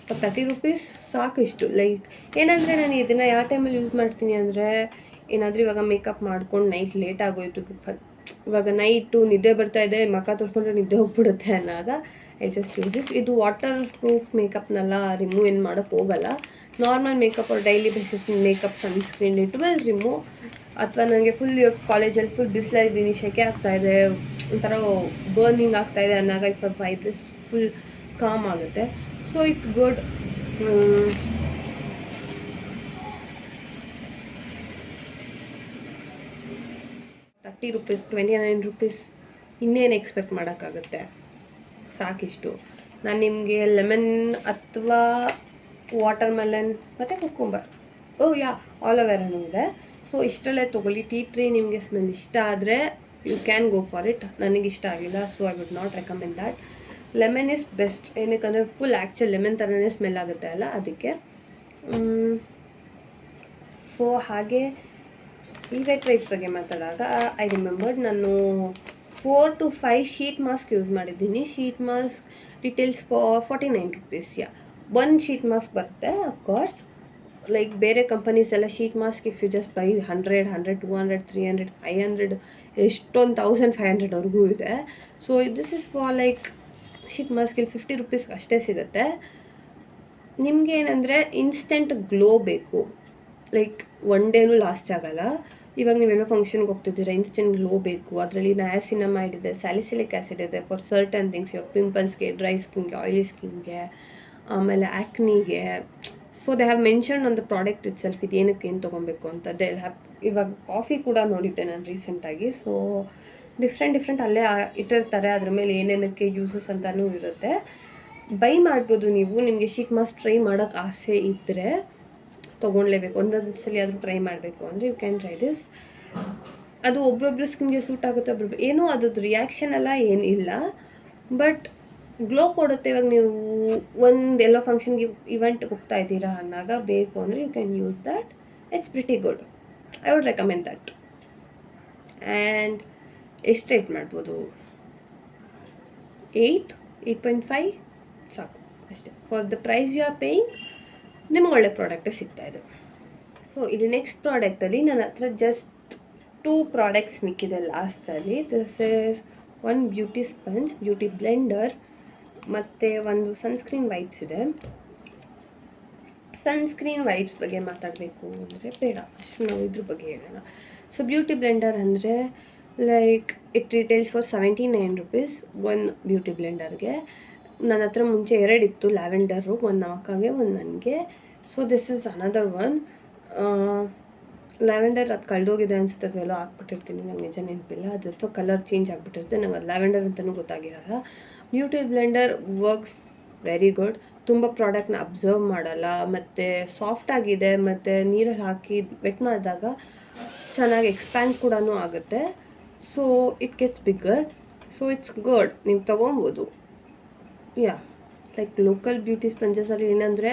For 30 rupees ಸಾಕು ಇಷ್ಟು. ಲೈಕ್ ಏನಂದರೆ ನಾನು ಇದನ್ನು ಯಾವ ಟೈಮಲ್ಲಿ ಯೂಸ್ ಮಾಡ್ತೀನಿ ಅಂದರೆ, ಏನಾದರೂ ಇವಾಗ ಮೇಕಪ್ ಮಾಡ್ಕೊಂಡು ನೈಟ್ ಲೇಟ್ ಆಗೋಯ್ತು, ಇವಾಗ ನೈಟು ನಿದ್ದೆ ಬರ್ತಾಯಿದೆ, ಮುಖ ತೊಳ್ಕೊಂಡ್ರೆ ನಿದ್ದೆ ಹೋಗ್ಬಿಡುತ್ತೆ ಅನ್ನೋವಾಗ ಐ ಜಸ್ಟ್ ಯೂಸ್ ಇಟ್. ಇದು ವಾಟರ್ ಪ್ರೂಫ್ ಮೇಕಪ್ನೆಲ್ಲ ರಿಮೂವ್ ಏನು ಮಾಡೋಕ್ಕೆ ಹೋಗಲ್ಲ. ನಾರ್ಮಲ್ ಮೇಕಪ್ ಅವ್ರ daily basis makeup sunscreen it will remove. ಅಥವಾ ನನಗೆ ಫುಲ್ ಕಾಲೇಜಲ್ಲಿ ಫುಲ್ ಬಿಸಿಲಿದ್ದೀನಿ, ಸೆಕೆ ಆಗ್ತಾಯಿದೆ, ಒಂಥರ ಬರ್ನಿಂಗ್ ಆಗ್ತಾಯಿದೆ ಅನ್ನೋವಾಗ if I buy this full calm ಆಗುತ್ತೆ. So it's good. 30 rupees, 29 rupees, ಇನ್ನೇನು ಎಕ್ಸ್ಪೆಕ್ಟ್ ಮಾಡೋಕ್ಕಾಗುತ್ತೆ. ಸಾಕಿಷ್ಟು. ನಾನು ನಿಮಗೆ ಲೆಮನ್ ಅಥವಾ ವಾಟರ್ ಮೆಲನ್ ಮತ್ತು ಕುಕ್ಕುಂಬರ್, ಆಲೋವೆರಾನು ಇದೆ. ಸೊ ಇಷ್ಟರಲ್ಲೇ ತೊಗೊಳ್ಳಿ. ಟೀ ಟ್ರೀ ನಿಮಗೆ ಸ್ಮೆಲ್ ಇಷ್ಟ ಆದರೆ you can go for it. ನನಗೆ ಇಷ್ಟ ಆಗಿಲ್ಲ, so I would not recommend that. Lemon is best, ಏನಕ್ಕಂದರೆ ಫುಲ್ ಆ್ಯಕ್ಚುಲ್ ಲೆಮನ್ ಥರನೇ ಸ್ಮೆಲ್ ಆಗುತ್ತೆ ಅಲ್ಲ, ಅದಕ್ಕೆ. ಸೊ ಹಾಗೆ ಈ ವೆಟ್ ವೈಪ್ಸ್ ಬಗ್ಗೆ ಮಾತಾಡುವಾಗ ಐ ರಿಮೆಂಬರ್ ನಾನು 4 to 5 ಶೀಟ್ ಮಾಸ್ಕ್ ಯೂಸ್ ಮಾಡಿದ್ದೀನಿ. Sheet mask retails for 49 rupees. ಒಂದು ಶೀಟ್ ಮಾಸ್ಕ್ ಬರುತ್ತೆ ಅಫ್ಕೋರ್ಸ್. ಲೈಕ್ ಬೇರೆ ಕಂಪನೀಸ್ ಎಲ್ಲ sheet mask if you just buy 100, 200, 300, 500 ಎಷ್ಟೊಂದು 1500ವರೆಗೂ ಇದೆ. So this is for like sheet mask ಇಲ್ಲಿ 50 ರೂಪೀಸ್ಗೆ ಅಷ್ಟೇ ಸಿಗುತ್ತೆ. ನಿಮಗೆ ಏನಂದರೆ ಇನ್ಸ್ಟೆಂಟ್ ಗ್ಲೋ ಬೇಕು, ಲೈಕ್ ಒನ್ ಡೇನೂ ಲಾಸ್ಟ್ ಆಗಲ್ಲ. ಇವಾಗ ನೀವೇನೋ ಫಂಕ್ಷನ್ಗೆ ಹೋಗ್ತಿದ್ದೀರಾ, ಇನ್ಸ್ಟೆಂಟ್ ಗ್ಲೋ ಬೇಕು, ಅದರಲ್ಲಿ ನಯಾಸಿನಮೈಡ್ ಇದೆ, ಸ್ಯಾಲಿಸಿಲಿಕ್ ಆ್ಯಸಿಡ್ ಇದೆ ಫಾರ್ ಸರ್ಟನ್ ಥಿಂಗ್ಸ್, ಇವಾಗ ಪಿಂಪಲ್ಸ್ಗೆ, ಡ್ರೈ ಸ್ಕಿನ್ಗೆ, ಆಯಿಲಿ ಸ್ಕಿನ್ಗೆ, ಆಮೇಲೆ ಆ್ಯಕ್ನಿಗೆ. So they have mention on the product itself ಇದು ಏನಕ್ಕೆ ಏನು ತೊಗೊಬೇಕು ಅಂತ. ದೇ ಹ್ಯಾವ್ ಇವಾಗ ಕಾಫಿ ಕೂಡ ನೋಡಿದ್ದೆ ನಾನು ರೀಸೆಂಟಾಗಿ. ಸೊ ಡಿಫ್ರೆಂಟ್ ಅಲ್ಲೇ ಇಟ್ಟಿರ್ತಾರೆ, ಅದ್ರ ಮೇಲೆ ಏನೇನಕ್ಕೆ ಯೂಸಸ್ ಅಂತಲೂ ಇರುತ್ತೆ. ಬೈ ಮಾಡ್ಬೋದು ನೀವು. ನಿಮಗೆ ಶೀಟ್ ಮಾಸ್ಕ್ ಟ್ರೈ ಮಾಡೋಕ್ಕೆ ಆಸೆ ಇದ್ದರೆ ತೊಗೊಳ್ಲೇಬೇಕು. ಒಂದೊಂದು ಸಲ ಆದರೂ ಟ್ರೈ ಮಾಡಬೇಕು ಅಂದರೆ ಯು ಕ್ಯಾನ್ ಟ್ರೈ ದಿಸ್. ಅದು ಒಬ್ಬೊಬ್ರು ಸ್ಕಿನ್ಗೆ ಸೂಟ್ ಆಗುತ್ತೆ, ಒಬ್ಬೊಬ್ರು ಏನೂ ಅದ್ರದ್ದು ರಿಯಾಕ್ಷನ್ ಎಲ್ಲ ಏನಿಲ್ಲ, ಬಟ್ ಗ್ಲೋ ಕೊಡುತ್ತೆ. ಇವಾಗ ನೀವು ಒಂದು ಎಲ್ಲೋ ಫಂಕ್ಷನ್ಗೆ ಇವೆಂಟ್ಗೆ ಹೋಗ್ತಾ ಇದ್ದೀರಾ ಅನ್ನೋವಾಗ ಬೇಕು ಅಂದರೆ you can use that. It's pretty good. I would recommend that. And ಎಷ್ಟು ರೇಟ್ ಮಾಡ್ಬೋದು? 8.5 ಸಾಕು ಅಷ್ಟೇ. For the price you are paying ನಿಮ್ಗೆ ಒಳ್ಳೆ ಪ್ರಾಡಕ್ಟೇ ಸಿಗ್ತಾಯಿದೆ. ಸೊ ಇಲ್ಲಿ ನೆಕ್ಸ್ಟ್ ಪ್ರಾಡಕ್ಟಲ್ಲಿ ನನ್ನ ಹತ್ರ ಜಸ್ಟ್ 2 ಪ್ರಾಡಕ್ಟ್ಸ್ ಮಿಕ್ಕಿದೆ ಲಾಸ್ಟಲ್ಲಿ. This is one beauty sponge, beauty blender, ಮತ್ತು ಒಂದು ಸನ್ಸ್ಕ್ರೀನ್ ವೈಪ್ಸ್ ಇದೆ. ಸನ್ಸ್ಕ್ರೀನ್ ವೈಪ್ಸ್ ಬಗ್ಗೆ ಮಾತಾಡಬೇಕು ಅಂದರೆ ಬೇಡ, ಅಷ್ಟು ನಾವು ಇದ್ರ ಬಗ್ಗೆ ಹೇಳೋಣ. ಸೊ ಬ್ಯೂಟಿ ಬ್ಲೆಂಡರ್ ಅಂದರೆ like it retails for 79 rupees one beauty ಬ್ಲೆಂಡರ್ಗೆ. ನನ್ನ ಹತ್ರ ಮುಂಚೆ 2 ಇತ್ತು, ಲ್ಯಾವೆಂಡರು, ಒಂದು ನಮಕಾಗೆ, ಒಂದು ನನಗೆ. So this is another one. Lavender ಅದು ಕಳೆದೋಗಿದೆ ಅನಿಸುತ್ತೆ, ಅದೆಲ್ಲೋ ಹಾಕ್ಬಿಟ್ಟಿರ್ತೀನಿ, ನಂಗೆ ನಿಜ ನೆನಪಿಲ್ಲ. ಅದ್ರ ಕಲರ್ ಚೇಂಜ್ ಆಗಿಬಿಟ್ಟಿರುತ್ತೆ, ನಂಗೆ ಅದು ಲ್ಯಾವೆಂಡರ್ ಅಂತಲೂ ಗೊತ್ತಾಗಿರಲ್ಲ. Beauty blender works very good. ತುಂಬ ಪ್ರಾಡಕ್ಟ್ನ ಅಬ್ಸರ್ವ್ ಮಾಡಲ್ಲ, ಮತ್ತು ಸಾಫ್ಟಾಗಿದೆ, ಮತ್ತು ನೀರಲ್ಲಿ ಹಾಕಿ ವೆಟ್ ಮಾಡಿದಾಗ ಚೆನ್ನಾಗಿ ಎಕ್ಸ್ಪ್ಯಾಂಡ್ ಕೂಡ ಆಗುತ್ತೆ. So it gets bigger. So it's good, ನೀವು ತೊಗೊಬೋದು. ಲೈಕ್ ಲೋಕಲ್ ಬ್ಯೂಟಿ ಸ್ಪಂಜಸಲ್ಲಿ ಏನಂದರೆ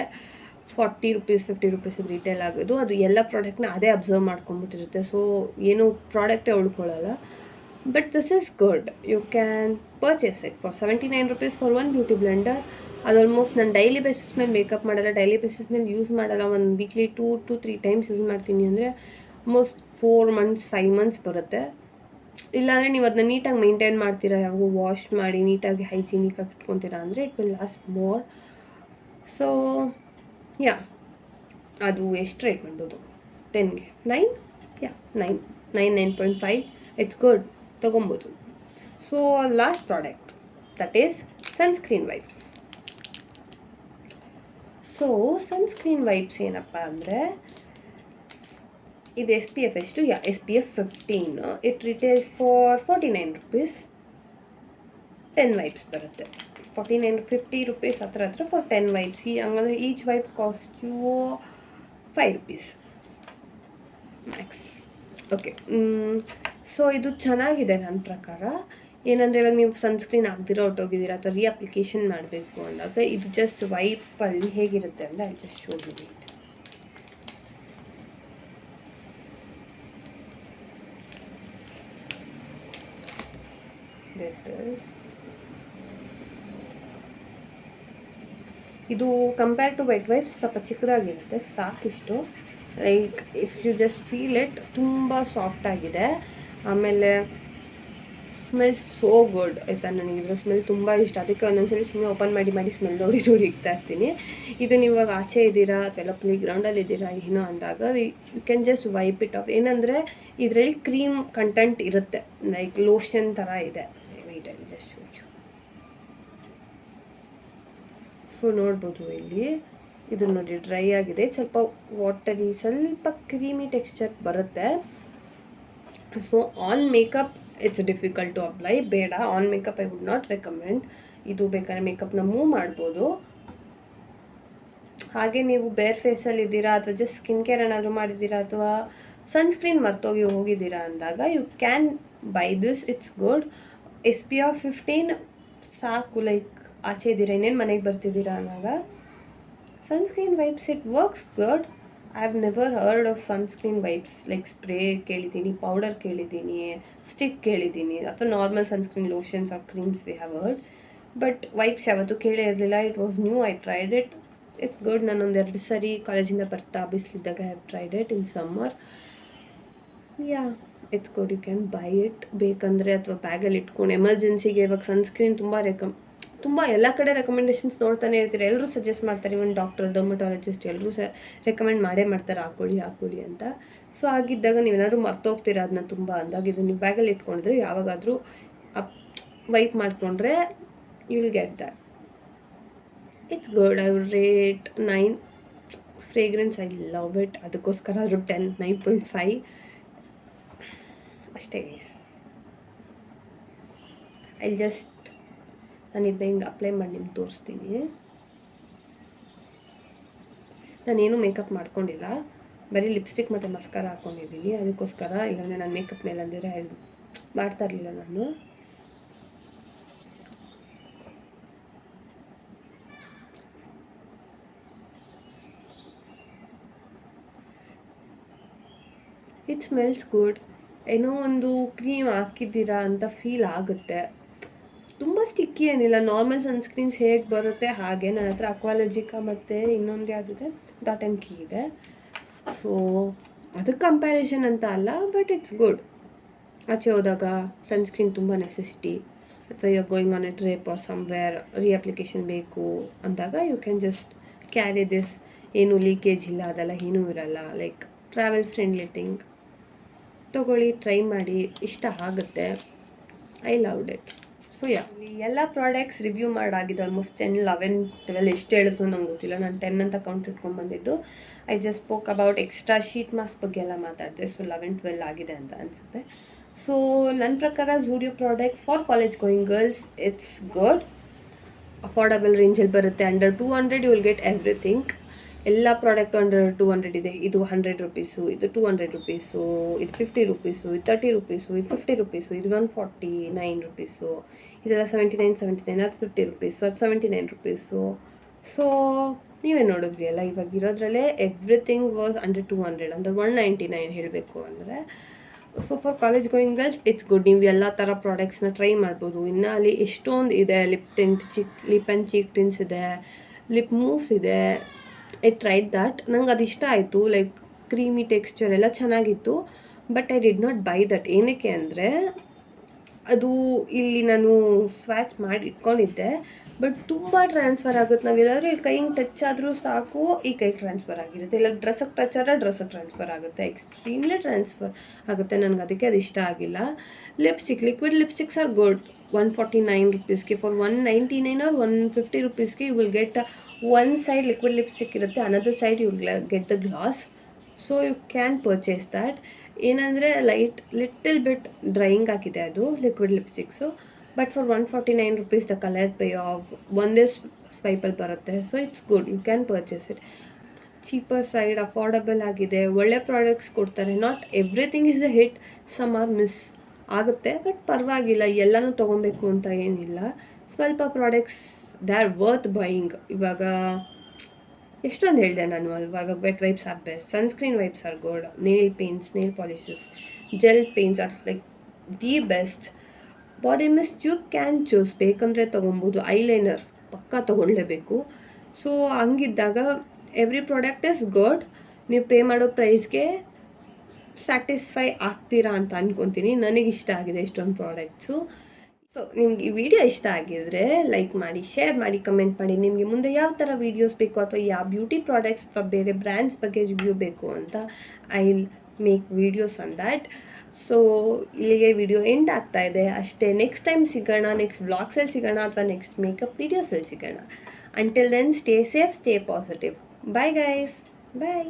40 ರೂಪೀಸ್ 50 ರೂಪೀಸಿಗೆ ರಿಟೇಲ್ ಆಗೋದು. ಅದು ಎಲ್ಲ ಪ್ರಾಡಕ್ಟ್ನ ಅದೇ ಅಬ್ಸರ್ವ್ ಮಾಡ್ಕೊಂಬಿಟ್ಟಿರುತ್ತೆ. ಸೊ ಏನು ಪ್ರಾಡಕ್ಟೇ ಉಳ್ಕೊಳ್ಳಲ್ಲ. But this is good, you can purchase it for 79 rupees for one beauty blender. ಅದು ಆಲ್ಮೋಸ್ಟ್ ನಾನು ಡೈಲಿ ಬೇಸಿಸ್ ಮೇಲೆ ಮೇಕಪ್ ಮಾಡಲ್ಲ, ಡೈಲಿ ಬೇಸಿಸ್ ಮೇಲೆ ಯೂಸ್ ಮಾಡಲ್ಲ. ಒಂದು ವೀಕ್ಲಿ 2 to 3 ಟೈಮ್ಸ್ ಯೂಸ್ ಮಾಡ್ತೀನಿ ಅಂದರೆ ಆಲ್ಮೋಸ್ಟ್ 4 months 5 months ಬರುತ್ತೆ. ಇಲ್ಲಾಂದರೆ ನೀವು ಅದನ್ನ ನೀಟಾಗಿ ಮೇಂಟೈನ್ ಮಾಡ್ತೀರಾ, ಯಾವಾಗೂ ವಾಶ್ ಮಾಡಿ ನೀಟಾಗಿ ಹೈಜೀನಿಕಾಗಿ ಇಟ್ಕೊತೀರಾ ಅಂದರೆ it will last more. So ಅದು ಎಷ್ಟು ರೇಟ್ ಮಾಡ್ಬೋದು? 10ಗೆ 9, 9.5. ಇಟ್ಸ್ ಗುಡ್, ತೊಗೊಬೋದು. So last product that is sunscreen wipes. So sunscreen wipes ಏನಪ್ಪ ಅಂದರೆ ಇದು SPF ಎಷ್ಟು? SPF 15. It retails for 49 rupees. 10 wipes ಬರುತ್ತೆ. 49 50 ರೂಪೀಸ್ ಹತ್ರ ಫಾರ್ 10 ವೈಪ್ಸ್. ಹಂಗಂದರೆ each wipe cost you 5 rupees max. Okay. So ಇದು ಚೆನ್ನಾಗಿದೆ ನನ್ನ ಪ್ರಕಾರ. ಏನಂದರೆ ಇವಾಗ ನೀವು ಸನ್ಸ್ಕ್ರೀನ್ ಆಗದಿರೋ ಹೊಟ್ಟೋಗಿದ್ದೀರಾ ಅಥವಾ ರೀಅಪ್ಲಿಕೇಶನ್ ಮಾಡಬೇಕು ಅಂದಾಗ ಇದು ಜಸ್ಟ್ ವೈಪಲ್ಲಿ ಹೇಗಿರುತ್ತೆ ಅಂದರೆ I just show you it. ಇದು ಕಂಪೇರ್ ಟು ವೆಟ್ ವೈಪ್ಸ್ ಸ್ವಲ್ಪ ಚಿಕ್ಕದಾಗಿರುತ್ತೆ, ಸಾಕಿಷ್ಟು. Like if you just feel it, ತುಂಬ ಸಾಫ್ಟಾಗಿದೆ. ಆಮೇಲೆ ಸ್ಮೆಲ್ ಸೋ ಗುಡ್ ಆಯಿತಾ. ನನಗೆ ಇದರ ಸ್ಮೆಲ್ ತುಂಬ ಇಷ್ಟ. ಅದಕ್ಕೆ ಒಂದೊಂದ್ಸಲಿ ಸುಮ್ಮನೆ ಓಪನ್ ಮಾಡಿ ಸ್ಮೆಲ್ ನೋಡಿ ಇಕ್ತಾ ಇರ್ತೀನಿ. ಇದನ್ನು ಇವಾಗ ಆಚೆ ಇದ್ದೀರಾ ಅಥವಾ ಪ್ಲೇ ಗ್ರೌಂಡಲ್ಲಿ ಇದ್ದೀರಾ ಏನೋ ಅಂದಾಗ you can just wipe it off. ಏನಂದರೆ ಇದರಲ್ಲಿ ಕ್ರೀಮ್ ಕಂಟೆಂಟ್ ಇರುತ್ತೆ, ಲೈಕ್ ಲೋಷನ್ ಥರ ಇದೆ. ಜಸ್ಟ್ ಸೊ ನೋಡ್ಬೋದು ಇಲ್ಲಿ ಇದು ನೋಡಿ ಡ್ರೈ ಆಗಿದೆ, ಸ್ವಲ್ಪ ವಾಟರಿ, ಸ್ವಲ್ಪ ಕ್ರೀಮಿ ಟೆಕ್ಸ್ಚರ್ ಬರುತ್ತೆ. So on makeup it's difficult to apply, ಬೇಡ on makeup I would not recommend. ಇದು ಬೇಕಾದ್ರೆ ಮೇಕಪ್ನ ಮೂವ್ ಮಾಡ್ಬೋದು. ಹಾಗೆ ನೀವು ಬೇರ್ ಫೇಸಲ್ಲಿ ಇದ್ದೀರಾ ಅಥವಾ ಜಸ್ಟ್ ಸ್ಕಿನ್ ಕೇರ್ ಏನಾದರೂ ಮಾಡಿದ್ದೀರಾ ಅಥವಾ ಸನ್ಸ್ಕ್ರೀನ್ ಮರ್ತೋಗಿ ಹೋಗಿದ್ದೀರಾ ಅಂದಾಗ you can buy this, it's good. SPF 15 ಸಾಕು. ಲೈಕ್ ಆಚೆ ಇದ್ದೀರಾ, ಇನ್ನೇನು ಮನೆಗೆ ಬರ್ತಿದ್ದೀರಾ ಅನ್ನೋವಾಗ sunscreen wipes it works good. I have never heard of sunscreen wipes. Like spray ಕೇಳಿದ್ದೀನಿ, ಪೌಡರ್ ಕೇಳಿದ್ದೀನಿ, ಸ್ಟಿಕ್ ಕೇಳಿದ್ದೀನಿ, ಅಥವಾ normal sunscreen lotions or creams we have heard. But wipes ಯಾವತ್ತೂ ಕೇಳೇ ಇರಲಿಲ್ಲ. It was new, I tried it, it's good. ನಾನು ಒಂದೆರಡು ಸರಿ ಕಾಲೇಜಿಂದ ಬರ್ತಾ ಬಿಸಿಲಿದ್ದಾಗ I have tried it in summer. Yeah it's good, you can buy it. ಬೇಕಂದರೆ ಅಥವಾ ಬ್ಯಾಗಲ್ಲಿ ಇಟ್ಕೊಂಡು ಎಮರ್ಜೆನ್ಸಿಗೆ. ಇವಾಗ ಸನ್ಸ್ಕ್ರೀನ್ ತುಂಬ ಎಲ್ಲ ಕಡೆ ರೆಕಮೆಂಡೇಷನ್ಸ್ ನೋಡ್ತಾನೆ ಇರ್ತೀರಿ, ಎಲ್ಲರೂ ಸಜೆಸ್ಟ್ ಮಾಡ್ತಾರೆ. ಇವನ್ ಡಾಕ್ಟರ್, ಡರ್ಮಟಾಲಜಿಸ್ಟ್ ಎಲ್ಲರೂ ರೆಕಮೆಂಡ್ ಮಾಡೇ ಮಾಡ್ತಾರೆ ಹಾಕೊಳ್ಳಿ ಅಂತ. ಸೊ ಆಗಿದ್ದಾಗ ನೀವೇನಾದರೂ ಮರ್ತೋಗ್ತೀರಾ ಅದನ್ನ ತುಂಬ ಅಂದಾಗ ಇದನ್ನು ನೀವು ಬ್ಯಾಗಲ್ಲಿ ಇಟ್ಕೊಂಡಿದ್ರೆ ಯಾವಾಗಾದರೂ ವೈಪ್ ಮಾಡಿಕೊಂಡ್ರೆ you will get that. It's good. I would rate 9. Fragrance I love it, ಅದಕ್ಕೋಸ್ಕರ ಆದರೂ 10, 9.5 ಅಷ್ಟೇ ಗೈಸ್. ಐ ಜಸ್ಟ್ ನಾನು ಇದನ್ನ ಹಿಂಗೆ ಅಪ್ಲೈ ಮಾಡಿ ನಿಮ್ಗೆ ತೋರಿಸ್ತೀನಿ. ನಾನೇನು ಮೇಕಪ್ ಮಾಡ್ಕೊಂಡಿಲ್ಲ, ಬರೀ ಲಿಪ್ಸ್ಟಿಕ್ ಮತ್ತು ಮಸ್ಕಾರ ಹಾಕ್ಕೊಂಡಿದ್ದೀನಿ. ಅದಕ್ಕೋಸ್ಕರ ಇಲ್ಲಾಂದರೆ ನಾನು ಮೇಕಪ್ ಮೇಲೆ ಅಂದರೆ ಮಾಡ್ತಾ ಇರಲಿಲ್ಲ ನಾನು. It smells good. ಏನೋ ಒಂದು ಕ್ರೀಮ್ ಹಾಕಿದ್ದೀರಾ ಅಂತ ಫೀಲ್ ಆಗುತ್ತೆ. ತುಂಬ ಸ್ಟಿಕ್ಕಿ ಏನಿಲ್ಲ, ನಾರ್ಮಲ್ ಸನ್ಸ್ಕ್ರೀನ್ಸ್ ಹೇಗೆ ಬರುತ್ತೆ ಹಾಗೆ. ನನ್ನ ಹತ್ರ ಅಕ್ವಾಲಜಿಕಾ ಮತ್ತು ಇನ್ನೊಂದು ಯಾವುದಿದೆ ಡಾಟ್ ಆ್ಯಂಡ್ ಕೀ ಇದೆ. ಸೊ ಅದಕ್ಕೆ ಕಂಪ್ಯಾರಿಸನ್ ಅಂತ ಅಲ್ಲ, ಬಟ್ ಇಟ್ಸ್ ಗುಡ್. ಆಚೆ ಹೋದಾಗ ಸನ್ಸ್ಕ್ರೀನ್ ತುಂಬ ನೆಸೆಸಿಟಿ, ಅಥವಾ you are going on a trip or somewhere reapplication ಬೇಕು ಅಂದಾಗ you can just carry this. ಏನು ಲೀಕೇಜ್ ಇಲ್ಲ, ಅದೆಲ್ಲ ಏನೂ ಇರಲ್ಲ. Like travel friendly thing. ತೊಗೊಳ್ಳಿ, ಟ್ರೈ ಮಾಡಿ, ಇಷ್ಟ ಆಗುತ್ತೆ. I loved it. ಸೊ ಎಲ್ಲ ಪ್ರಾಡಕ್ಟ್ಸ್ ರಿವ್ಯೂ ಮಾಡಾಗಿದೆ. ಆಲ್ಮೋಸ್ಟ್ 10, 11, 12 ಎಷ್ಟು ಹೇಳಿದ್ರು ನಂಗೆ ಗೊತ್ತಿಲ್ಲ. ನಾನು 10 ಅಂತ ಕೌಂಟ್ ಇಟ್ಕೊಂಡ್ಬಂದಿದ್ದು. I just spoke about extra sheet mask ಬಗ್ಗೆ ಎಲ್ಲ ಮಾತಾಡಿದೆ. ಸೊ 11, 12 ಆಗಿದೆ ಅಂತ ಅನಿಸುತ್ತೆ. ಸೊ ನನ್ನ ಪ್ರಕಾರ Zudio products for college going girls it's good. Affordable ರೇಂಜಲ್ಲಿ ಬರುತ್ತೆ. Under 200 you will get everything. ಎಲ್ಲ ಪ್ರಾಡಕ್ಟು ಅಂಡರ್ 200 ಇದೆ. ಇದು 100 ರೂಪೀಸು, ಇದು 200 ರೂಪೀಸು, ಇದು 50 ರೂಪೀಸು, ಇದು 30 ರೂಪೀಸು, ಇದು 50 ರೂಪೀಸು, ಇದು 149 ರೂಪೀಸು, ಇದೆಲ್ಲ 79, ಅದು 50 ರೂಪೀಸು, ಅದು 79 ರೂಪೀಸು. ಸೊ ನೀವೇ ನೋಡಿದ್ರಿ ಅಲ್ಲ, ಇವಾಗ ಇರೋದ್ರಲ್ಲೇ ಎವ್ರಿಥಿಂಗ್ ವಾಸ್ ಅಂಡರ್ 200, ಅಂಡರ್ 199 ಹೇಳಬೇಕು ಅಂದರೆ. So for college going girls it's good. ನೀವು ಎಲ್ಲ ಥರ ಪ್ರಾಡಕ್ಟ್ಸ್ನ ಟ್ರೈ ಮಾಡ್ಬೋದು. ಇನ್ನು ಅಲ್ಲಿ ಎಷ್ಟೊಂದು ಇದೆ. ಲಿಪ್ ಆ್ಯಂಡ್ ಚೀಕ್ ಟಿಂಟ್ಸ್ ಇದೆ, ಲಿಪ್ ಮೂವ್ಸ್ ಇದೆ. I tried that. ನಂಗೆ ಅದು ಇಷ್ಟ ಆಯಿತು. ಲೈಕ್ ಕ್ರೀಮಿ ಟೆಕ್ಸ್ಚರ್ ಎಲ್ಲ ಚೆನ್ನಾಗಿತ್ತು. But I did not by that. ಏನಕ್ಕೆ ಅಂದರೆ ಅದು ಇಲ್ಲಿ ನಾನು ಸ್ವ್ಯಾಚ್ ಮಾಡಿ ಇಟ್ಕೊಂಡಿದ್ದೆ, ಬಟ್ ತುಂಬ ಟ್ರಾನ್ಸ್ಫರ್ ಆಗುತ್ತೆ. ನಾವು ಎಲ್ಲಾದರೂ ಇಲ್ಲಿ ಕೈಗೆ ಟಚ್ ಆದರೂ ಸಾಕು, ಈ ಕೈಗೆ ಟ್ರಾನ್ಸ್ಫರ್ ಆಗಿರುತ್ತೆ. ಇಲ್ಲ ಡ್ರೆಸ್ಸಿಗೆ ಟಚ್ ಆದರೆ ಡ್ರೆಸ್ಸಿಗೆ ಟ್ರಾನ್ಸ್ಫರ್ ಆಗುತ್ತೆ. ಎಕ್ಸ್ಟ್ರೀಮ್ಲಿ ಟ್ರಾನ್ಸ್ಫರ್ ಆಗುತ್ತೆ. ನನಗೆ ಅದಕ್ಕೆ ಅದು ಇಷ್ಟ ಆಗಿಲ್ಲ. Lipstick, liquid lipsticks are good. 149 ರೂಪೀಸ್ಗೆ ಫಾರ್ 199 ಆರ್ 150 ರೂಪೀಸ್ಗೆ you will get one side liquid lipstick ಇರುತ್ತೆ, another side you will get the gloss. So you can purchase that. ಏನಂದರೆ ಲಿಟಲ್ ಬಿಟ್ ಡ್ರೈಯಿಂಗ್ ಆಗಿದೆ ಅದು liquid lipsticks. But for 149 rupees the colour pay off ಒಂದೇ ಸ್ವೈಪಲ್ಲಿ ಬರುತ್ತೆ. So it's good, you can purchase it. Cheaper side, affordable ಆಗಿದೆ, ಒಳ್ಳೆ products ಕೊಡ್ತಾರೆ. Not everything is a hit, some are miss ಆಗುತ್ತೆ, but ಪರವಾಗಿಲ್ಲ. ಎಲ್ಲನೂ ತೊಗೊಬೇಕು ಅಂತ ಏನಿಲ್ಲ. ಸ್ವಲ್ಪ products they are worth buying. ಇವಾಗ ಎಷ್ಟೊಂದು ಹೇಳಿದೆ ನಾನು ಅಲ್ವಾ. ಇವಾಗ wet wipes are best, sunscreen wipes are good, nail paints, nail polishes, gel paints are like the best. Body mist you can choose, ಬೇಕಂದರೆ ತೊಗೊಬೋದು. ಐಲೈನರ್ ಪಕ್ಕ ತೊಗೊಳ್ಳೇಬೇಕು. ಸೊ ಹಂಗಿದ್ದಾಗ ಎವ್ರಿ ಪ್ರಾಡಕ್ಟ್ ಇಸ್ ಗುಡ್. ನೀವು ಪೇ ಮಾಡೋ ಪ್ರೈಸ್ಗೆ ಸ್ಯಾಟಿಸ್ಫೈ ಆಗ್ತೀರಾ ಅಂತ ಅಂದ್ಕೊತೀನಿ. ನನಗಿಷ್ಟ ಆಗಿದೆ ಇಷ್ಟೊಂದು ಪ್ರಾಡಕ್ಟ್ಸು. ಸೊ ನಿಮ್ಗೆ ಈ ವಿಡಿಯೋ ಇಷ್ಟ ಆಗಿದ್ರೆ ಲೈಕ್ ಮಾಡಿ, ಶೇರ್ ಮಾಡಿ, ಕಮೆಂಟ್ ಮಾಡಿ. ನಿಮಗೆ ಮುಂದೆ ಯಾವ ಥರ ವೀಡಿಯೋಸ್ ಬೇಕು ಅಥವಾ ಯಾವ ಬ್ಯೂಟಿ ಪ್ರಾಡಕ್ಟ್ಸ್ ಅಥವಾ ಬೇರೆ ಬ್ರ್ಯಾಂಡ್ಸ್ ಬಗ್ಗೆ ರಿವ್ಯೂ ಬೇಕು ಅಂತ I will make videos on that. So ಇಲ್ಲಿಗೆ ವಿಡಿಯೋ ಎಂಡ್ ಆಗ್ತಾ ಇದೆ ಅಷ್ಟೇ. ನೆಕ್ಸ್ಟ್ ಟೈಮ್ ಸಿಗೋಣ, ನೆಕ್ಸ್ಟ್ ವ್ಲಾಗ್ಸಲ್ಲಿ ಸಿಗೋಣ ಅಥವಾ ನೆಕ್ಸ್ಟ್ ಮೇಕಪ್ ವೀಡಿಯೋಸಲ್ಲಿ ಸಿಗೋಣ. Until then stay safe, stay positive. Bye guys, ಬಾಯ್.